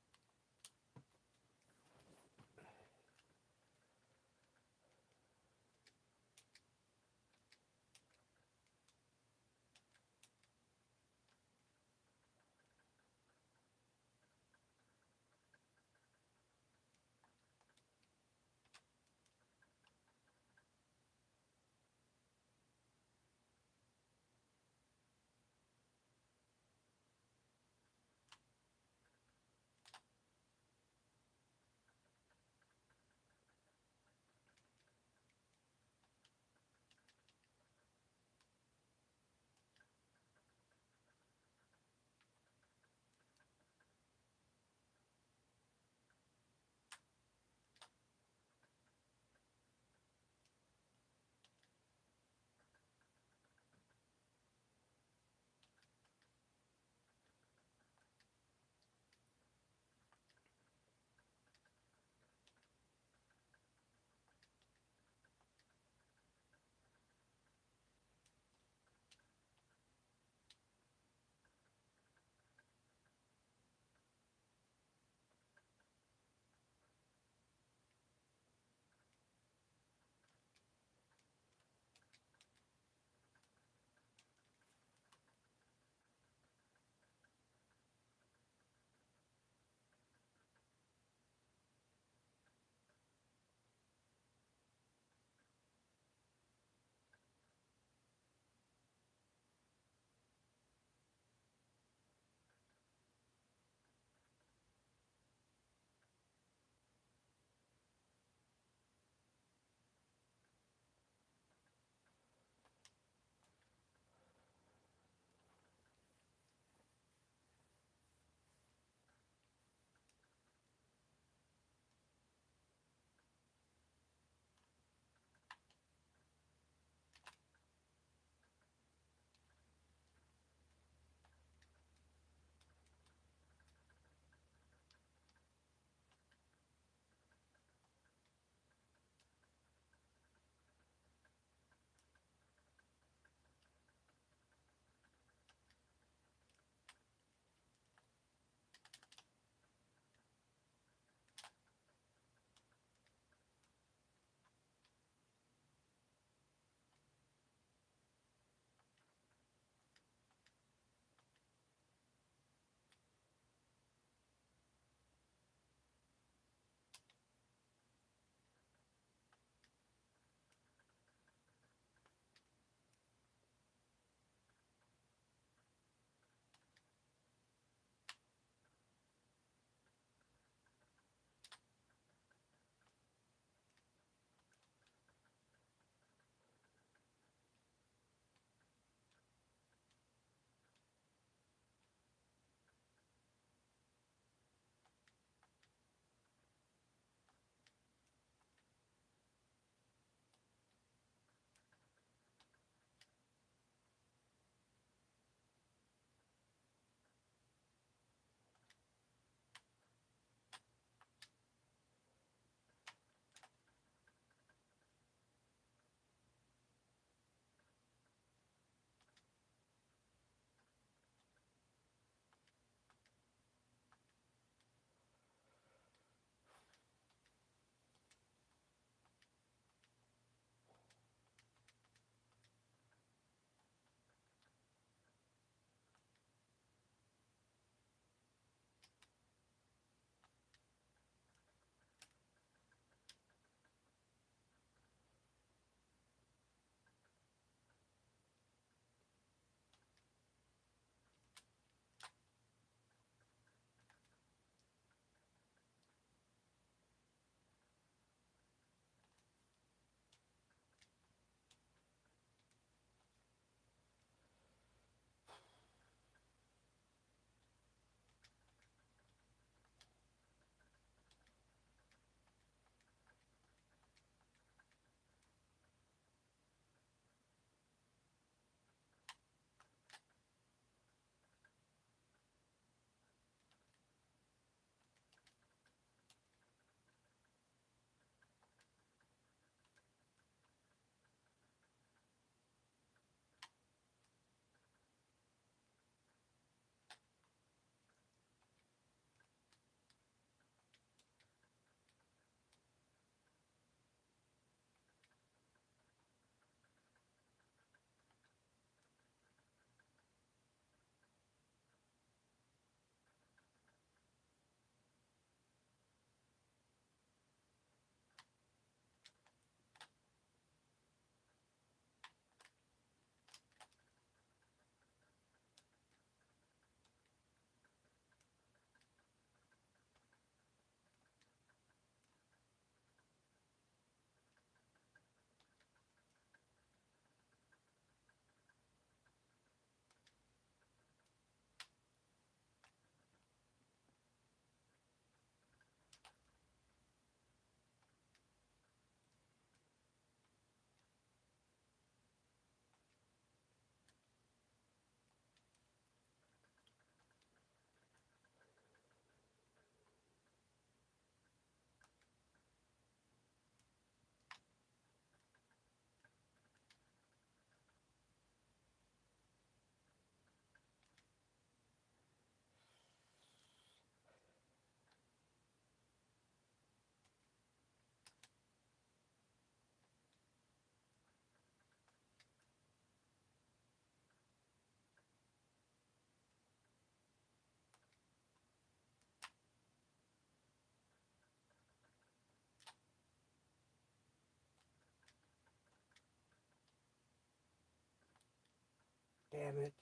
Damn it.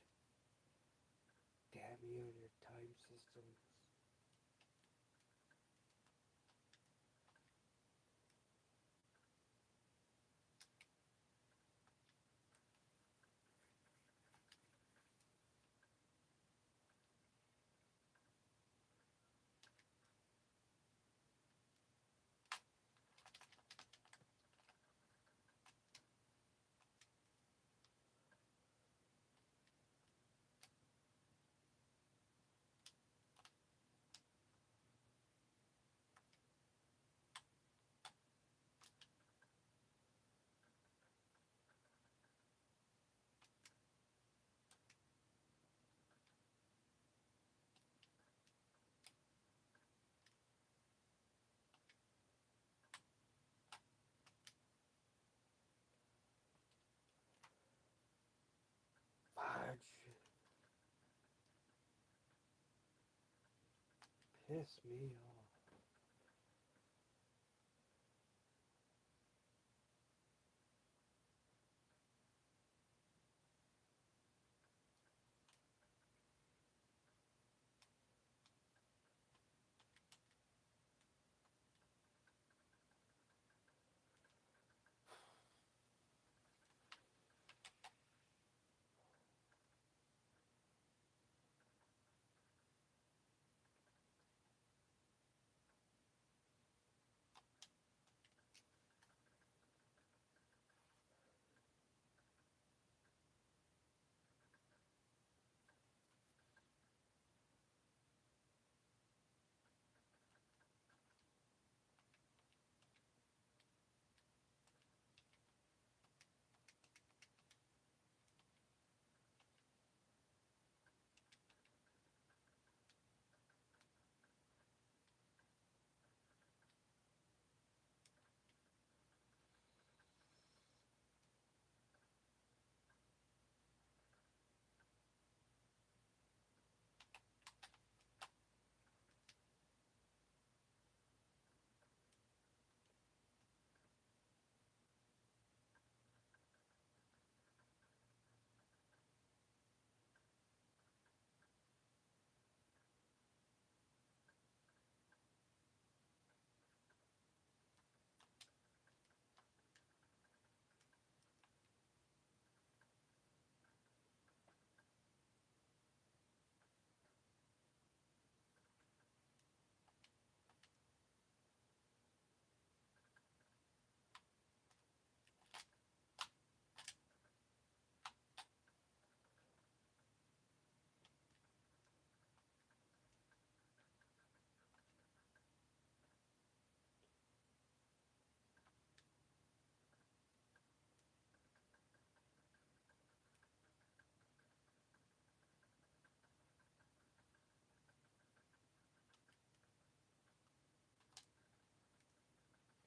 Damn you and your time systems. Fudge. Piss me off.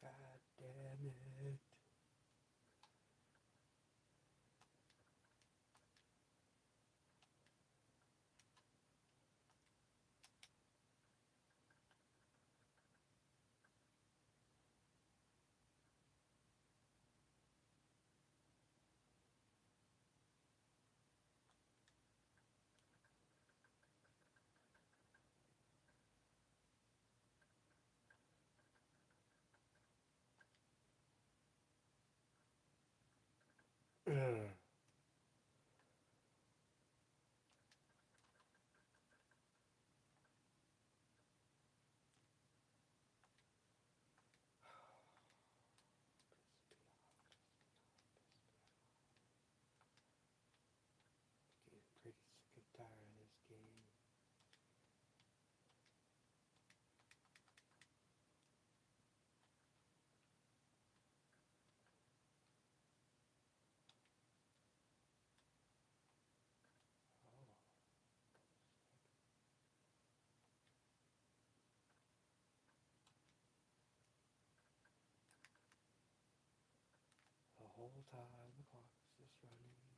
God damn it. Ugh. Getting pretty sick and tired of this game. The whole time the clock is just running.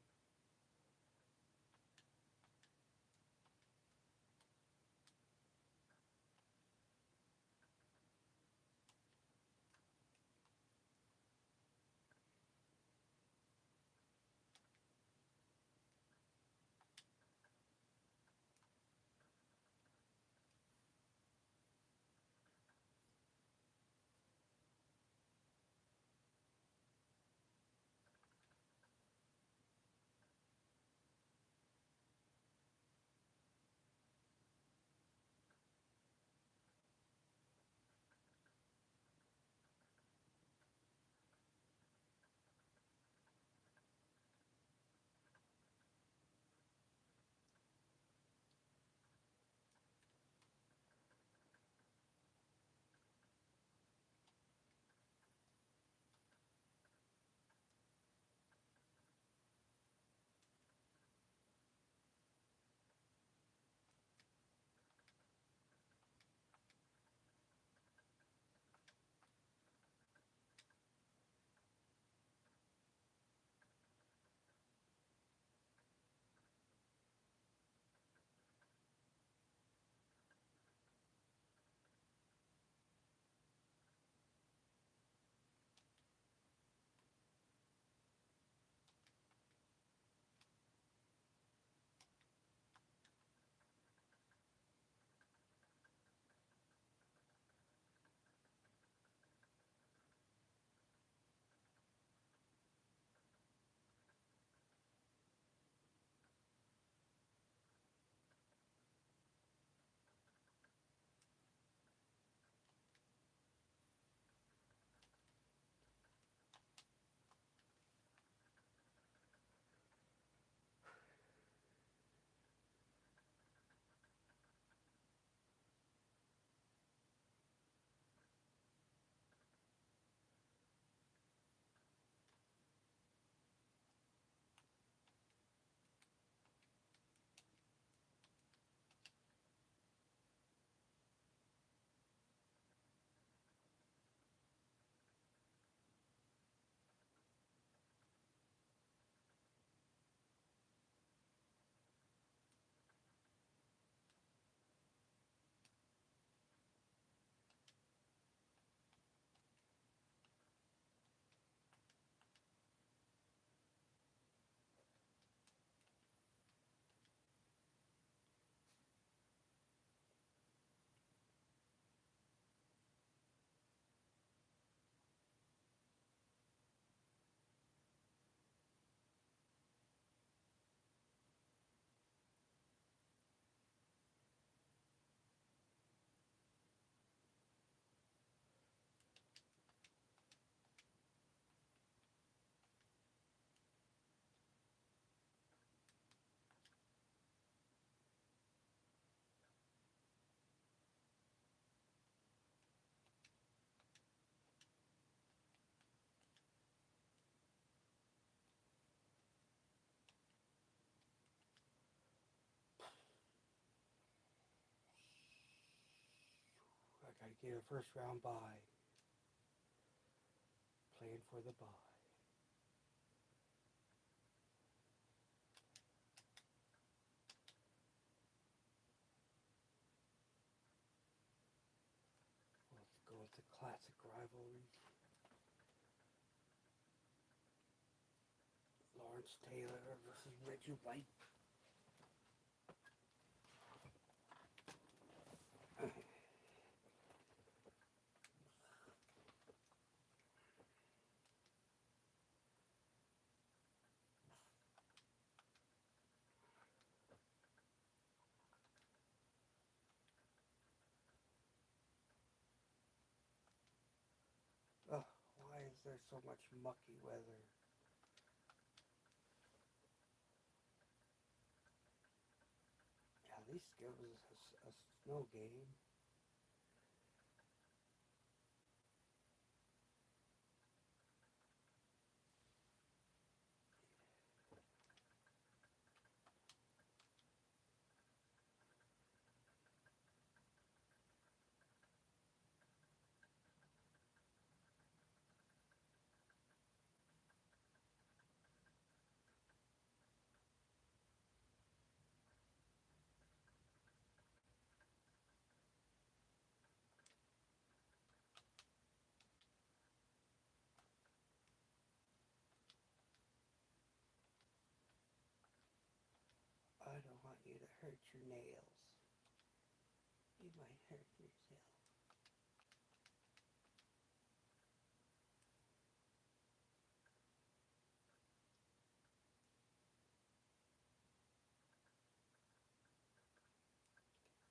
Try to get a first round bye. Playing for the bye. Let's go with the classic rivalry. Lawrence Taylor versus Reggie White. Ugh, why is there so much mucky weather? At least give us a snow game. I don't want you to hurt your nails. You might hurt yourself.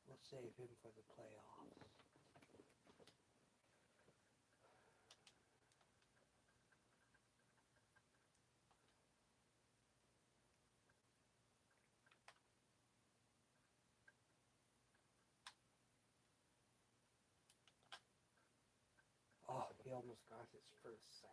We'll save him for the playoffs. Oh, he almost got his first sack.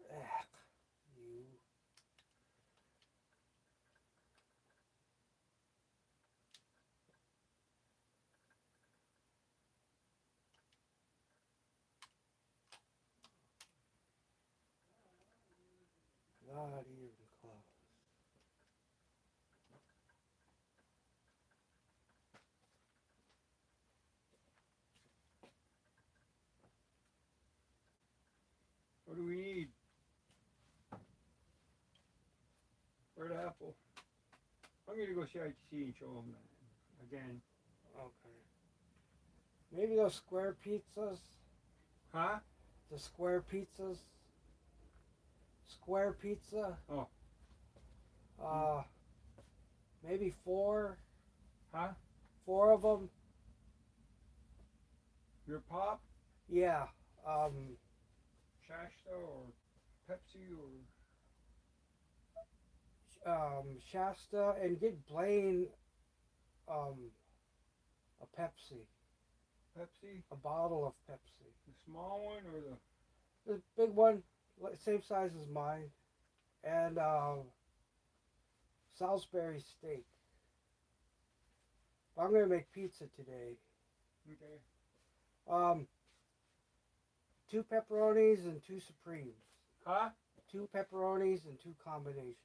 Ugh, you. Not even close. What do we need? Red apple. I'm gonna go see ITC and show them that again. Okay. Maybe those square pizzas? Huh? The square pizzas? square pizza. Oh. Maybe 4. Huh? 4 of them. Your pop? Yeah. Shasta or Pepsi or Shasta, and get Blaine a Pepsi. Pepsi? A bottle of Pepsi. The small one or The big one, same size as mine. And Salisbury steak. I'm gonna make pizza today. okay? 2 pepperonis and 2 supremes. Huh? 2 pepperonis and 2 combinations.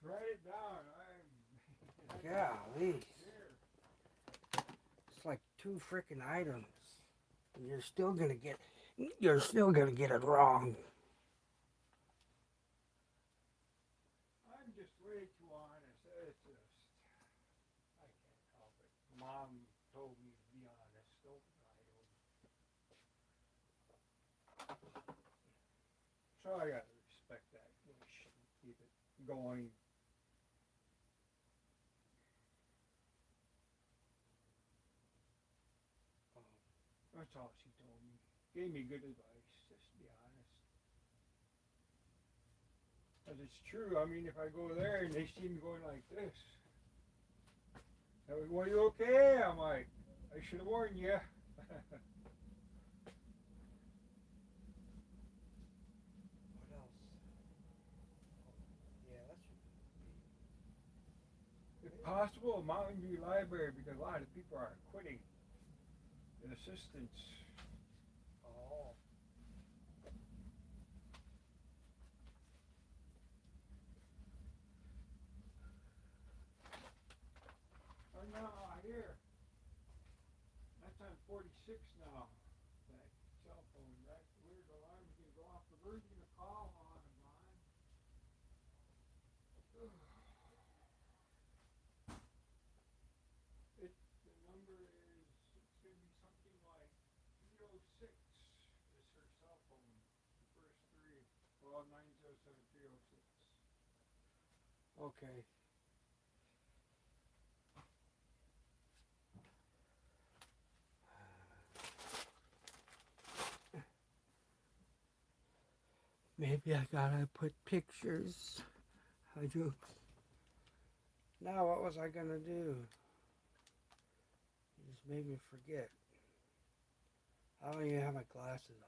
Write it down. Golly. It's like 2 freaking items. And you're still gonna get it wrong. I'm just way too honest. It's just, I can't help it. Mom told me to be honest. Don't lie. So I gotta respect that wish and keep it going. That's all she told me. Gave me good advice, just be honest. Because it's true. I mean, if I go there and they see me going like this, they're like, well, you okay? I'm like, I should have warned you. What else? Yeah, that should be. If possible, Mountain View Library, because a lot of people are quitting. The assistants. Oh. Oh no, I hear. That's on 46 now. That cell phone, that weird alarm is gonna go off. The bird's gonna call on him, man. The number is, it's gonna be something like 306 is her cell phone. The first 3. Well, 907 306. Okay. Maybe I gotta put pictures. I do. Now, what was I gonna do? You just made me forget. I don't even have my glasses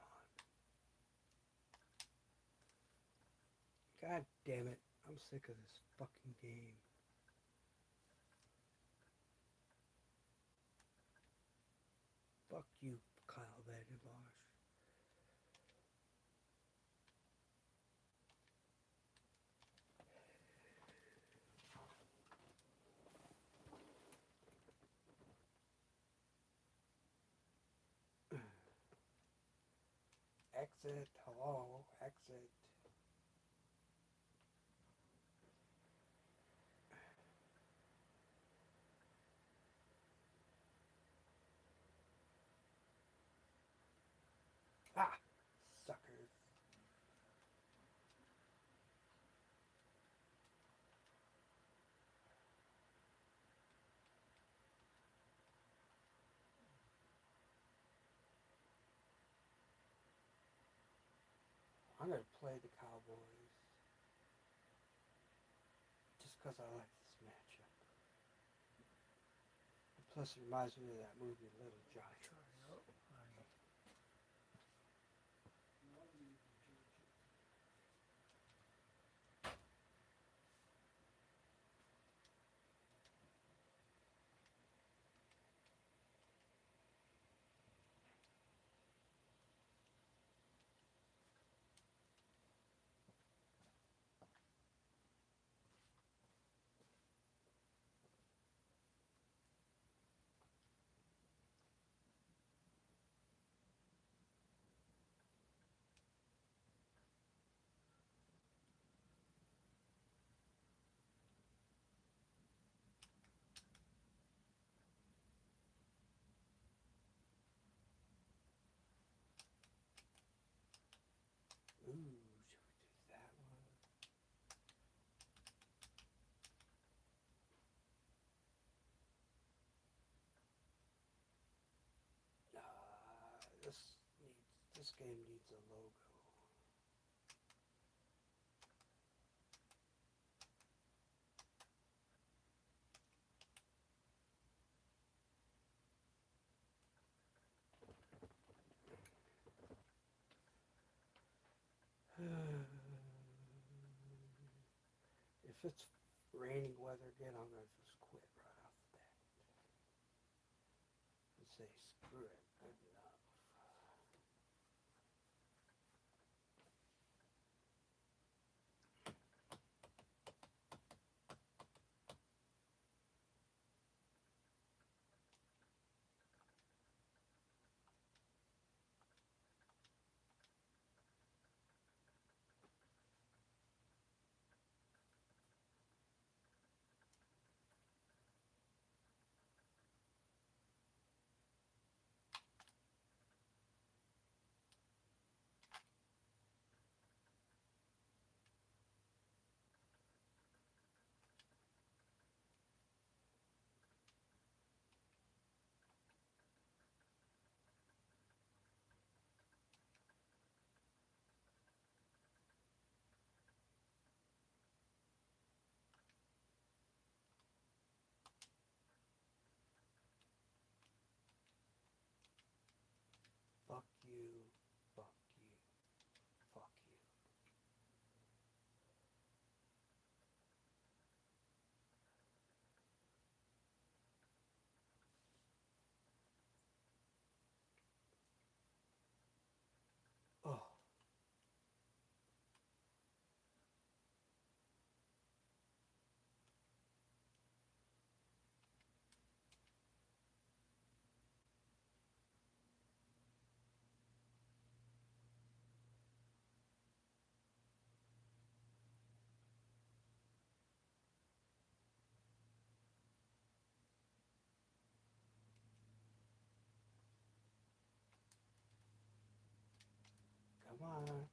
on. God damn it. I'm sick of this fucking game. Fuck you, Kyle Vanden Bosch. Exit, hello, exit. Ah, suckers. I'm gonna play the Cowboys. Just because I like this matchup. Plus, it reminds me of that movie, Little Giants. This game needs a logo. If it's raining weather again, I'm going to just quit right off the bat. And say, screw it, good enough. Fuck you, fuck you, fuck you. Oh. Come on.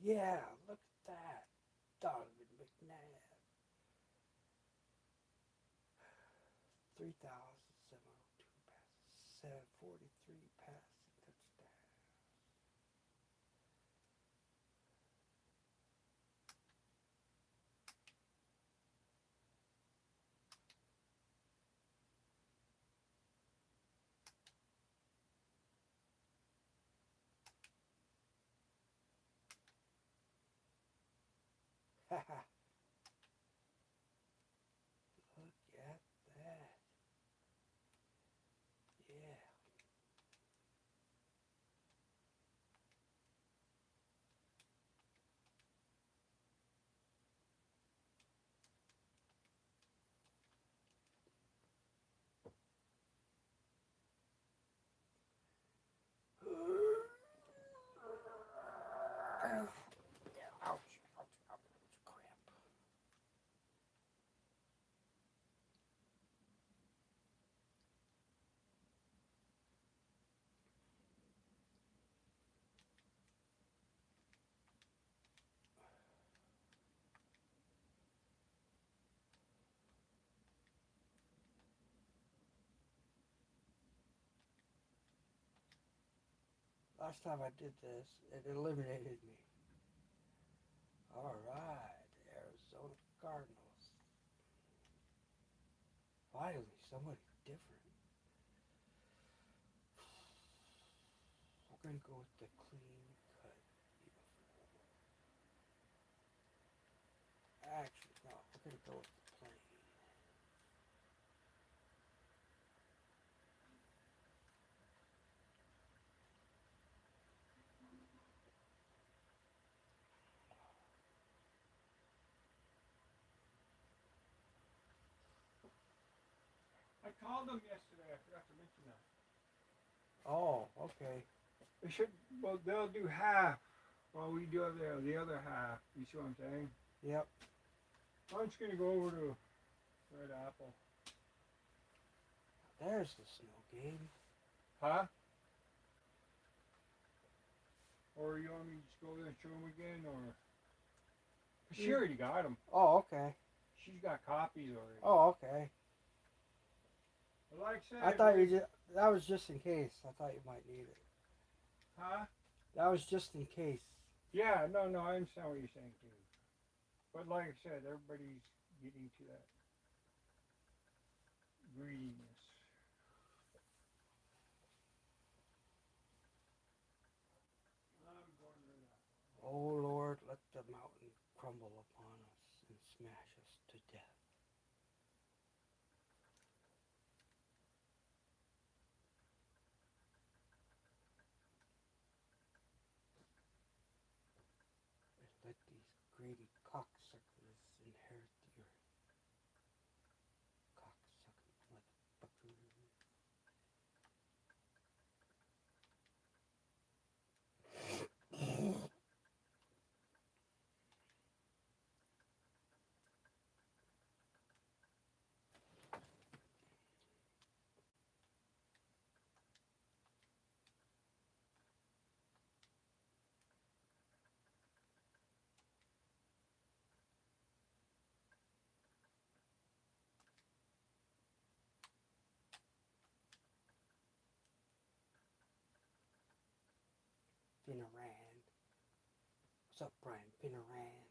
Yeah, look at that. Donovan McNabb. 3,702 passes. 43 passing touchdowns. Haha. Look at that. Yeah. Ouch, ouch, ouch, cramp. Last time I did this, it eliminated me. All right, Arizona Cardinals. Finally, somebody different. We're going to go with the clean cut uniform. Actually, no, we're going to go with the plain. called them yesterday. I forgot to mention that. Oh, okay. They should. Well, they'll do half while we do the other half. You see what I'm saying? Yep. I'm just gonna go over to Red Apple. There's the snow game. Huh? Or you want me to just go there and show them again, or? 'Cause she already got them. Oh, okay. She's got copies already. Oh, okay. But like I said, I thought you just, that was just in case. I thought you might need it. Huh? That was just in case. Yeah, no, I understand what you're saying too. But like I said, everybody's getting to that greediness. I'm going to that. Oh, Lord, let the mountain crumble upon us and smash us to death. And let these greedy cocksuckers inherit the earth. Cocksucking motherfuckers. Finneran. What's up, Brian Finneran?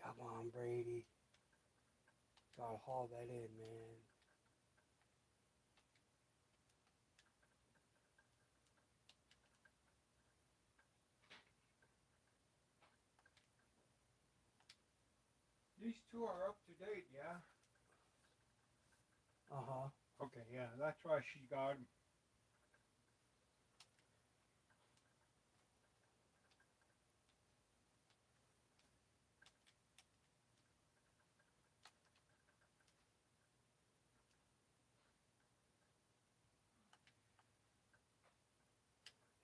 Come on, Brady. Gotta haul that in, man. These two are up to date, yeah? Uh-huh. Okay, yeah, that's why she got them.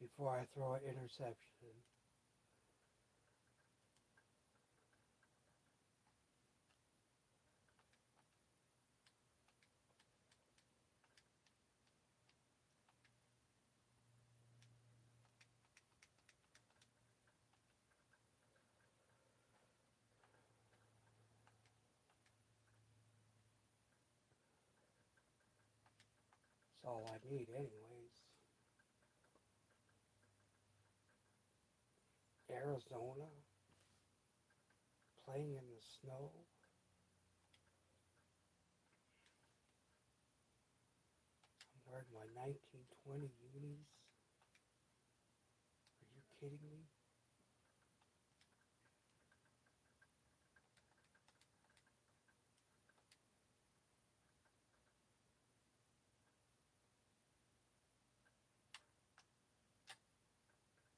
Before I throw an interception. That's all I need anyways. Arizona. Playing in the snow. I'm wearing my 1920 unis. Are you kidding me?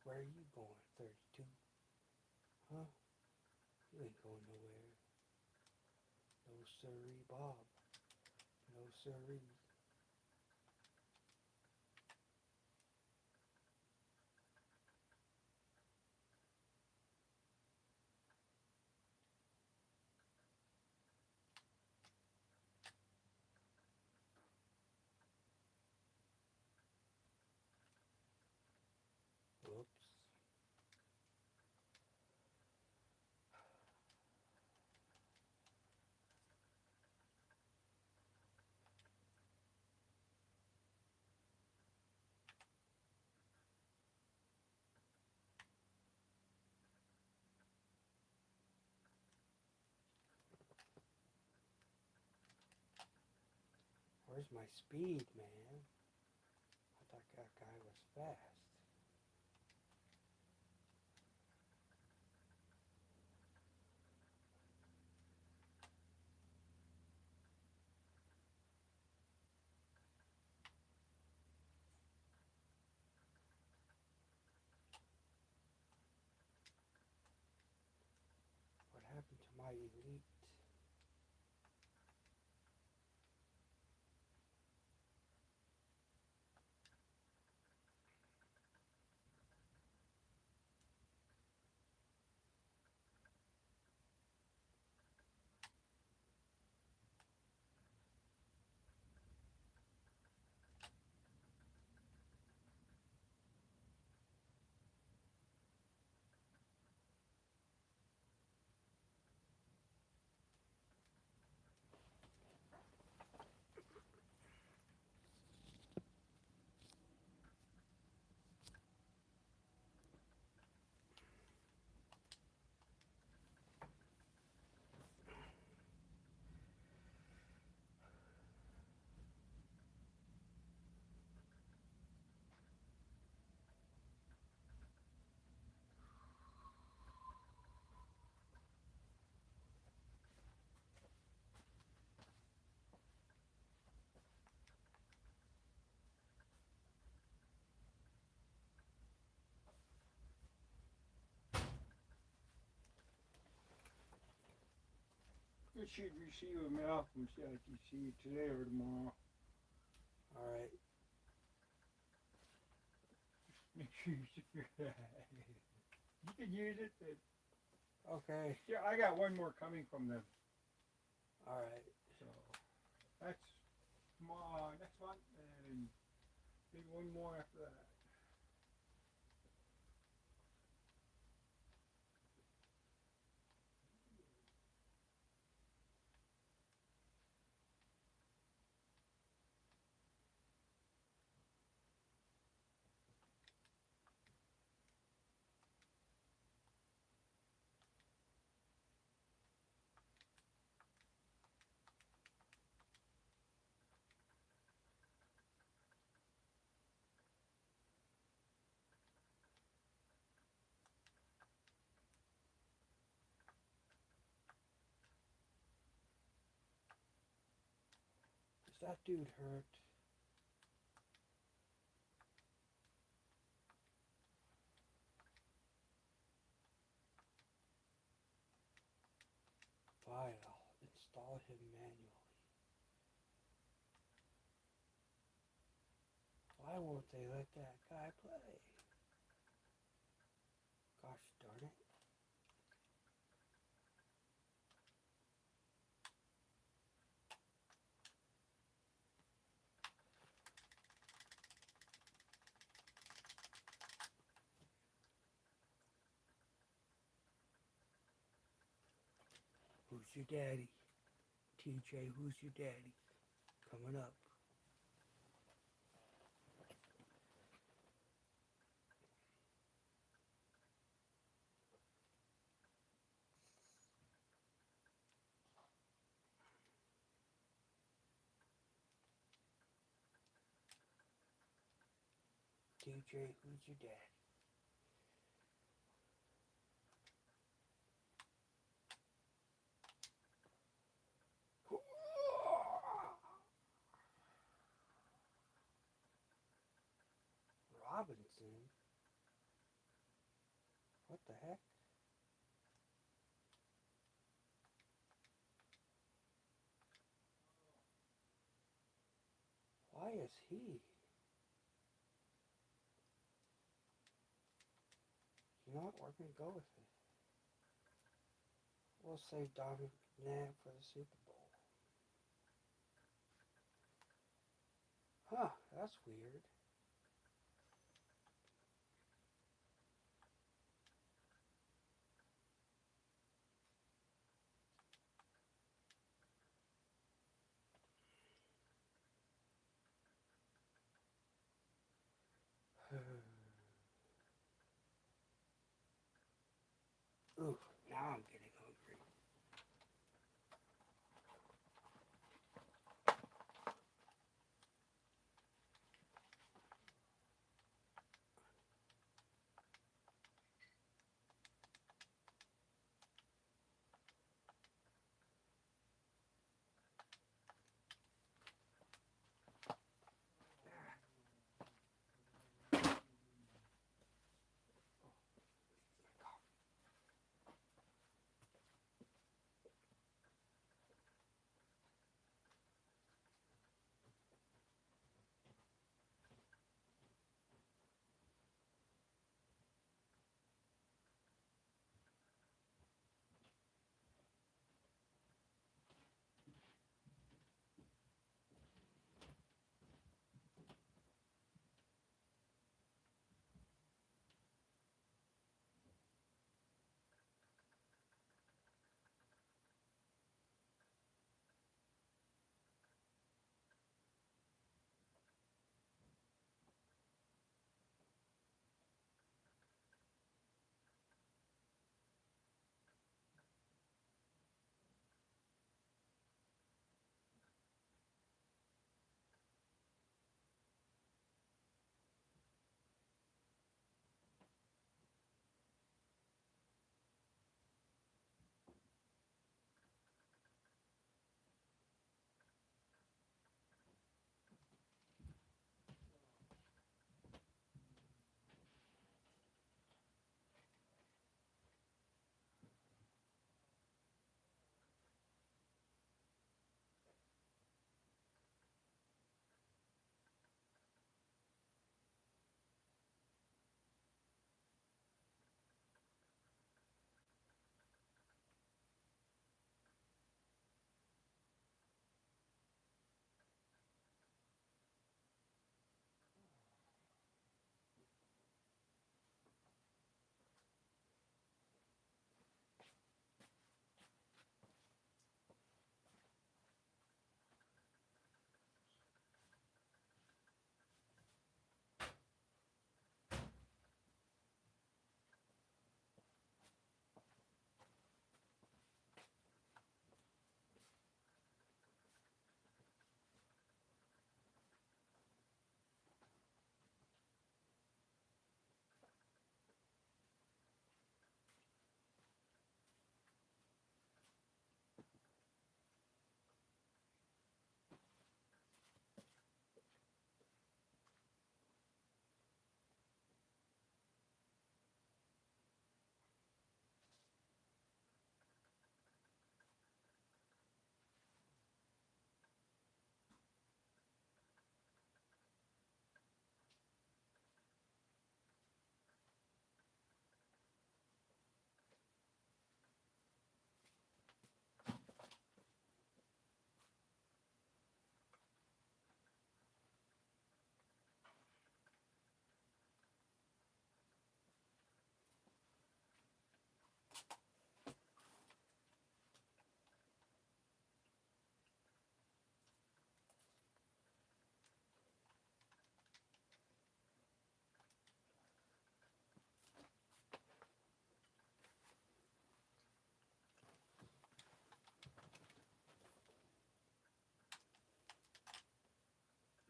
Where are you going, 32? Huh? You ain't going nowhere. No sirree, Bob. No sirree. Whoops. Where's my speed, man? I thought that guy was fast. What happened to my elite? You should receive a mail from CITC today or tomorrow. Alright. Make sure you secure that. You can use it, but Okay. yeah, I got one more coming from them. Alright. So that's tomorrow, next month, and maybe one more after that. Is that dude hurt? Fine, I'll install him manually. Why won't they let that guy play? Gosh darn it. Who's your daddy? TJ, who's your daddy? Coming up. TJ, who's your daddy? Robinson? What the heck? is he? You know what? We're going to go with it. We'll save Donovan McNabb for the Super Bowl. Huh, that's weird. Ooh, now I'm getting hungry.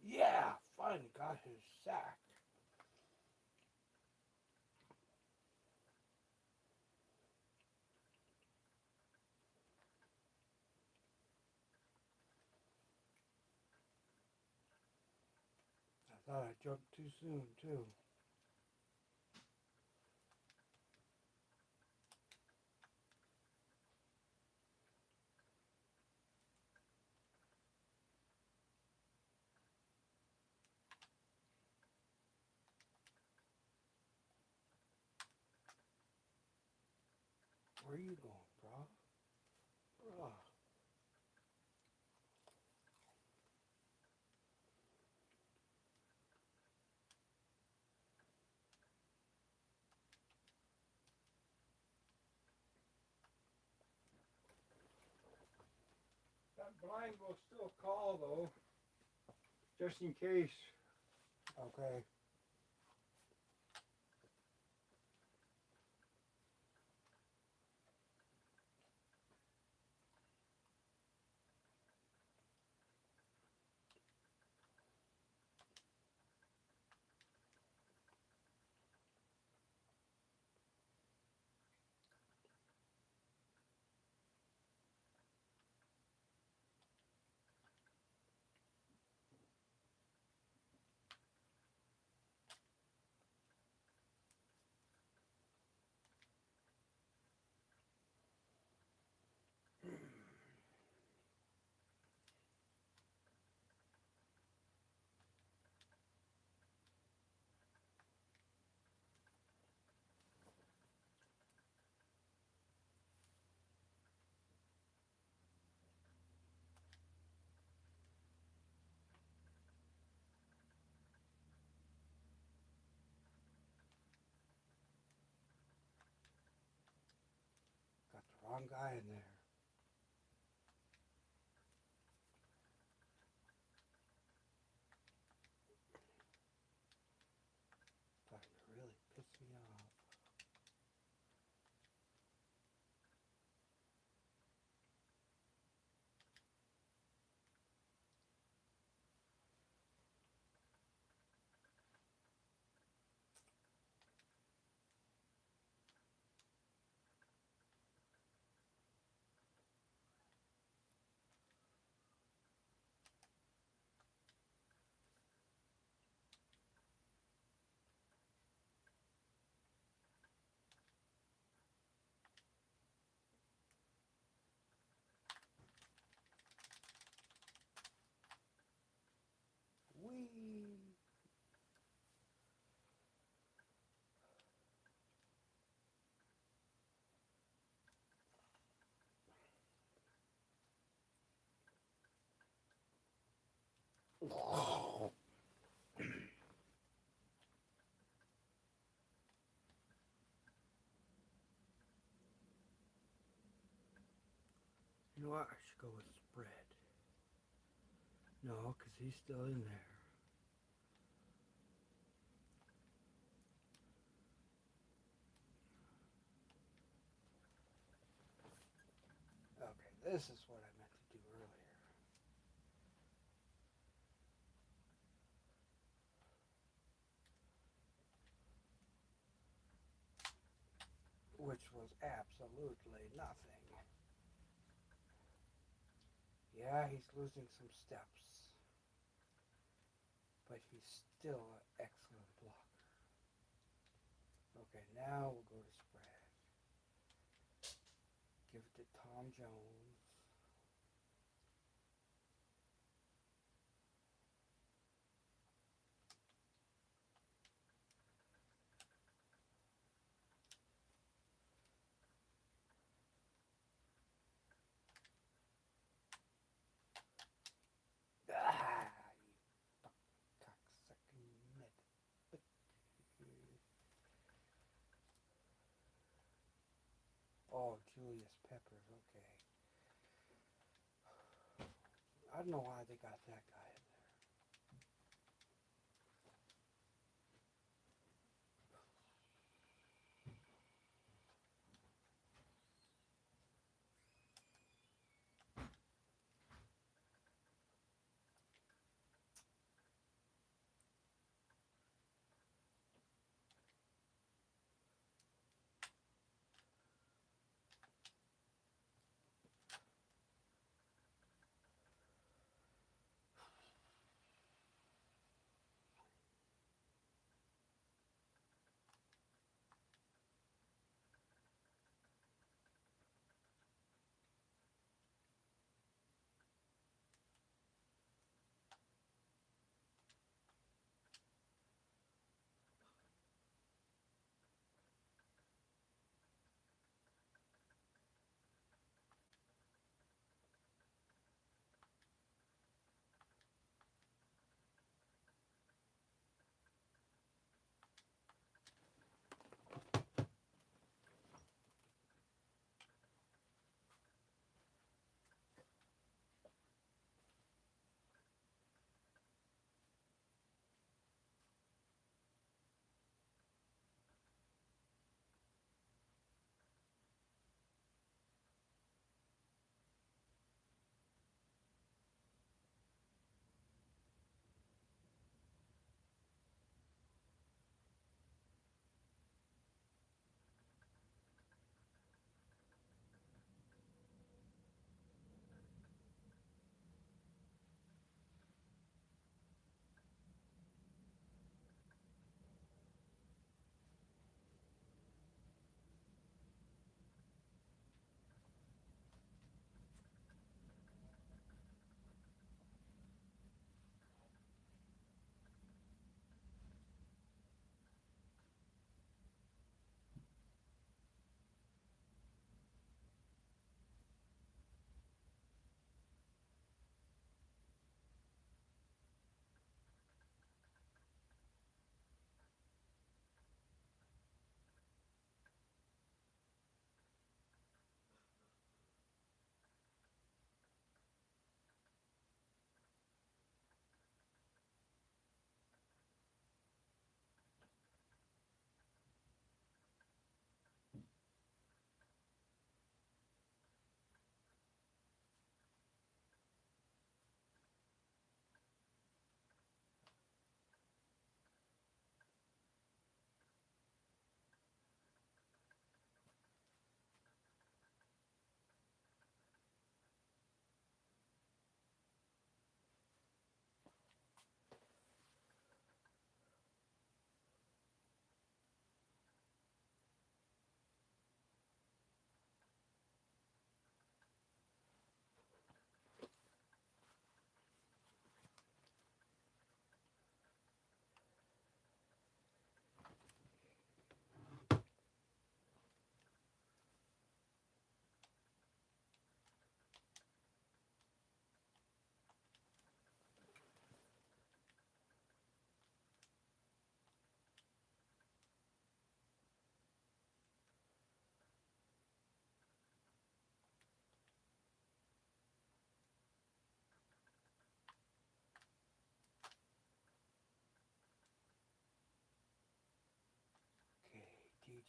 Yeah, finally got his sack. I thought I jumped too soon, too. Where you going, bro? Bro. That blind will still call though, just in case. Okay. Got the wrong guy in there. Starting to really piss me off. Wee. You know what? I should go with spread. No, because he's still in there. Okay, this is what I meant to do earlier. Which was absolutely nothing. Yeah, he's losing some steps. But he's still an excellent blocker. Okay, now we'll go to spread. Give it to Tom Jones. Ah, you cocksucking net. Oh, Julius Peppers, okay. I don't know why they got that guy in there.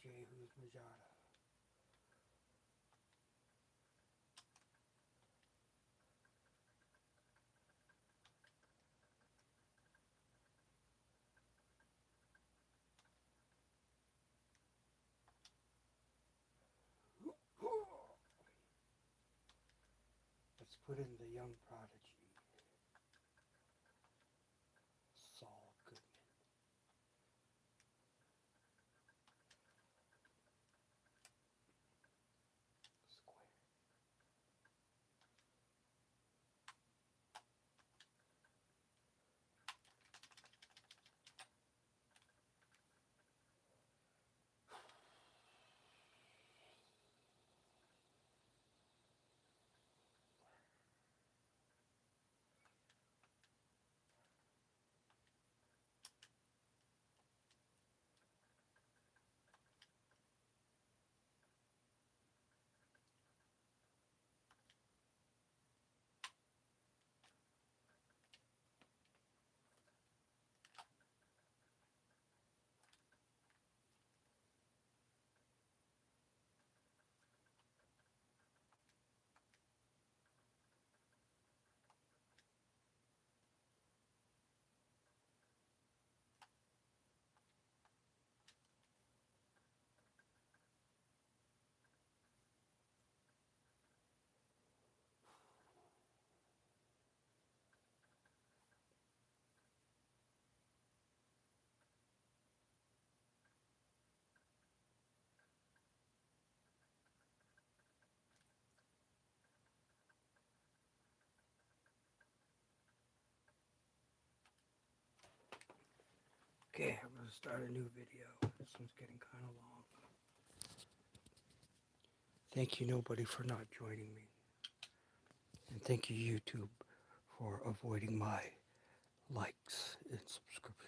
Jehu's Majada. Let's put in the young prodigy, Saul Goodman. Square. Okay, I'm going to start a new video. This one's getting kind of long. Thank you, nobody, for not joining me. And thank you, YouTube, for avoiding my likes and subscriptions.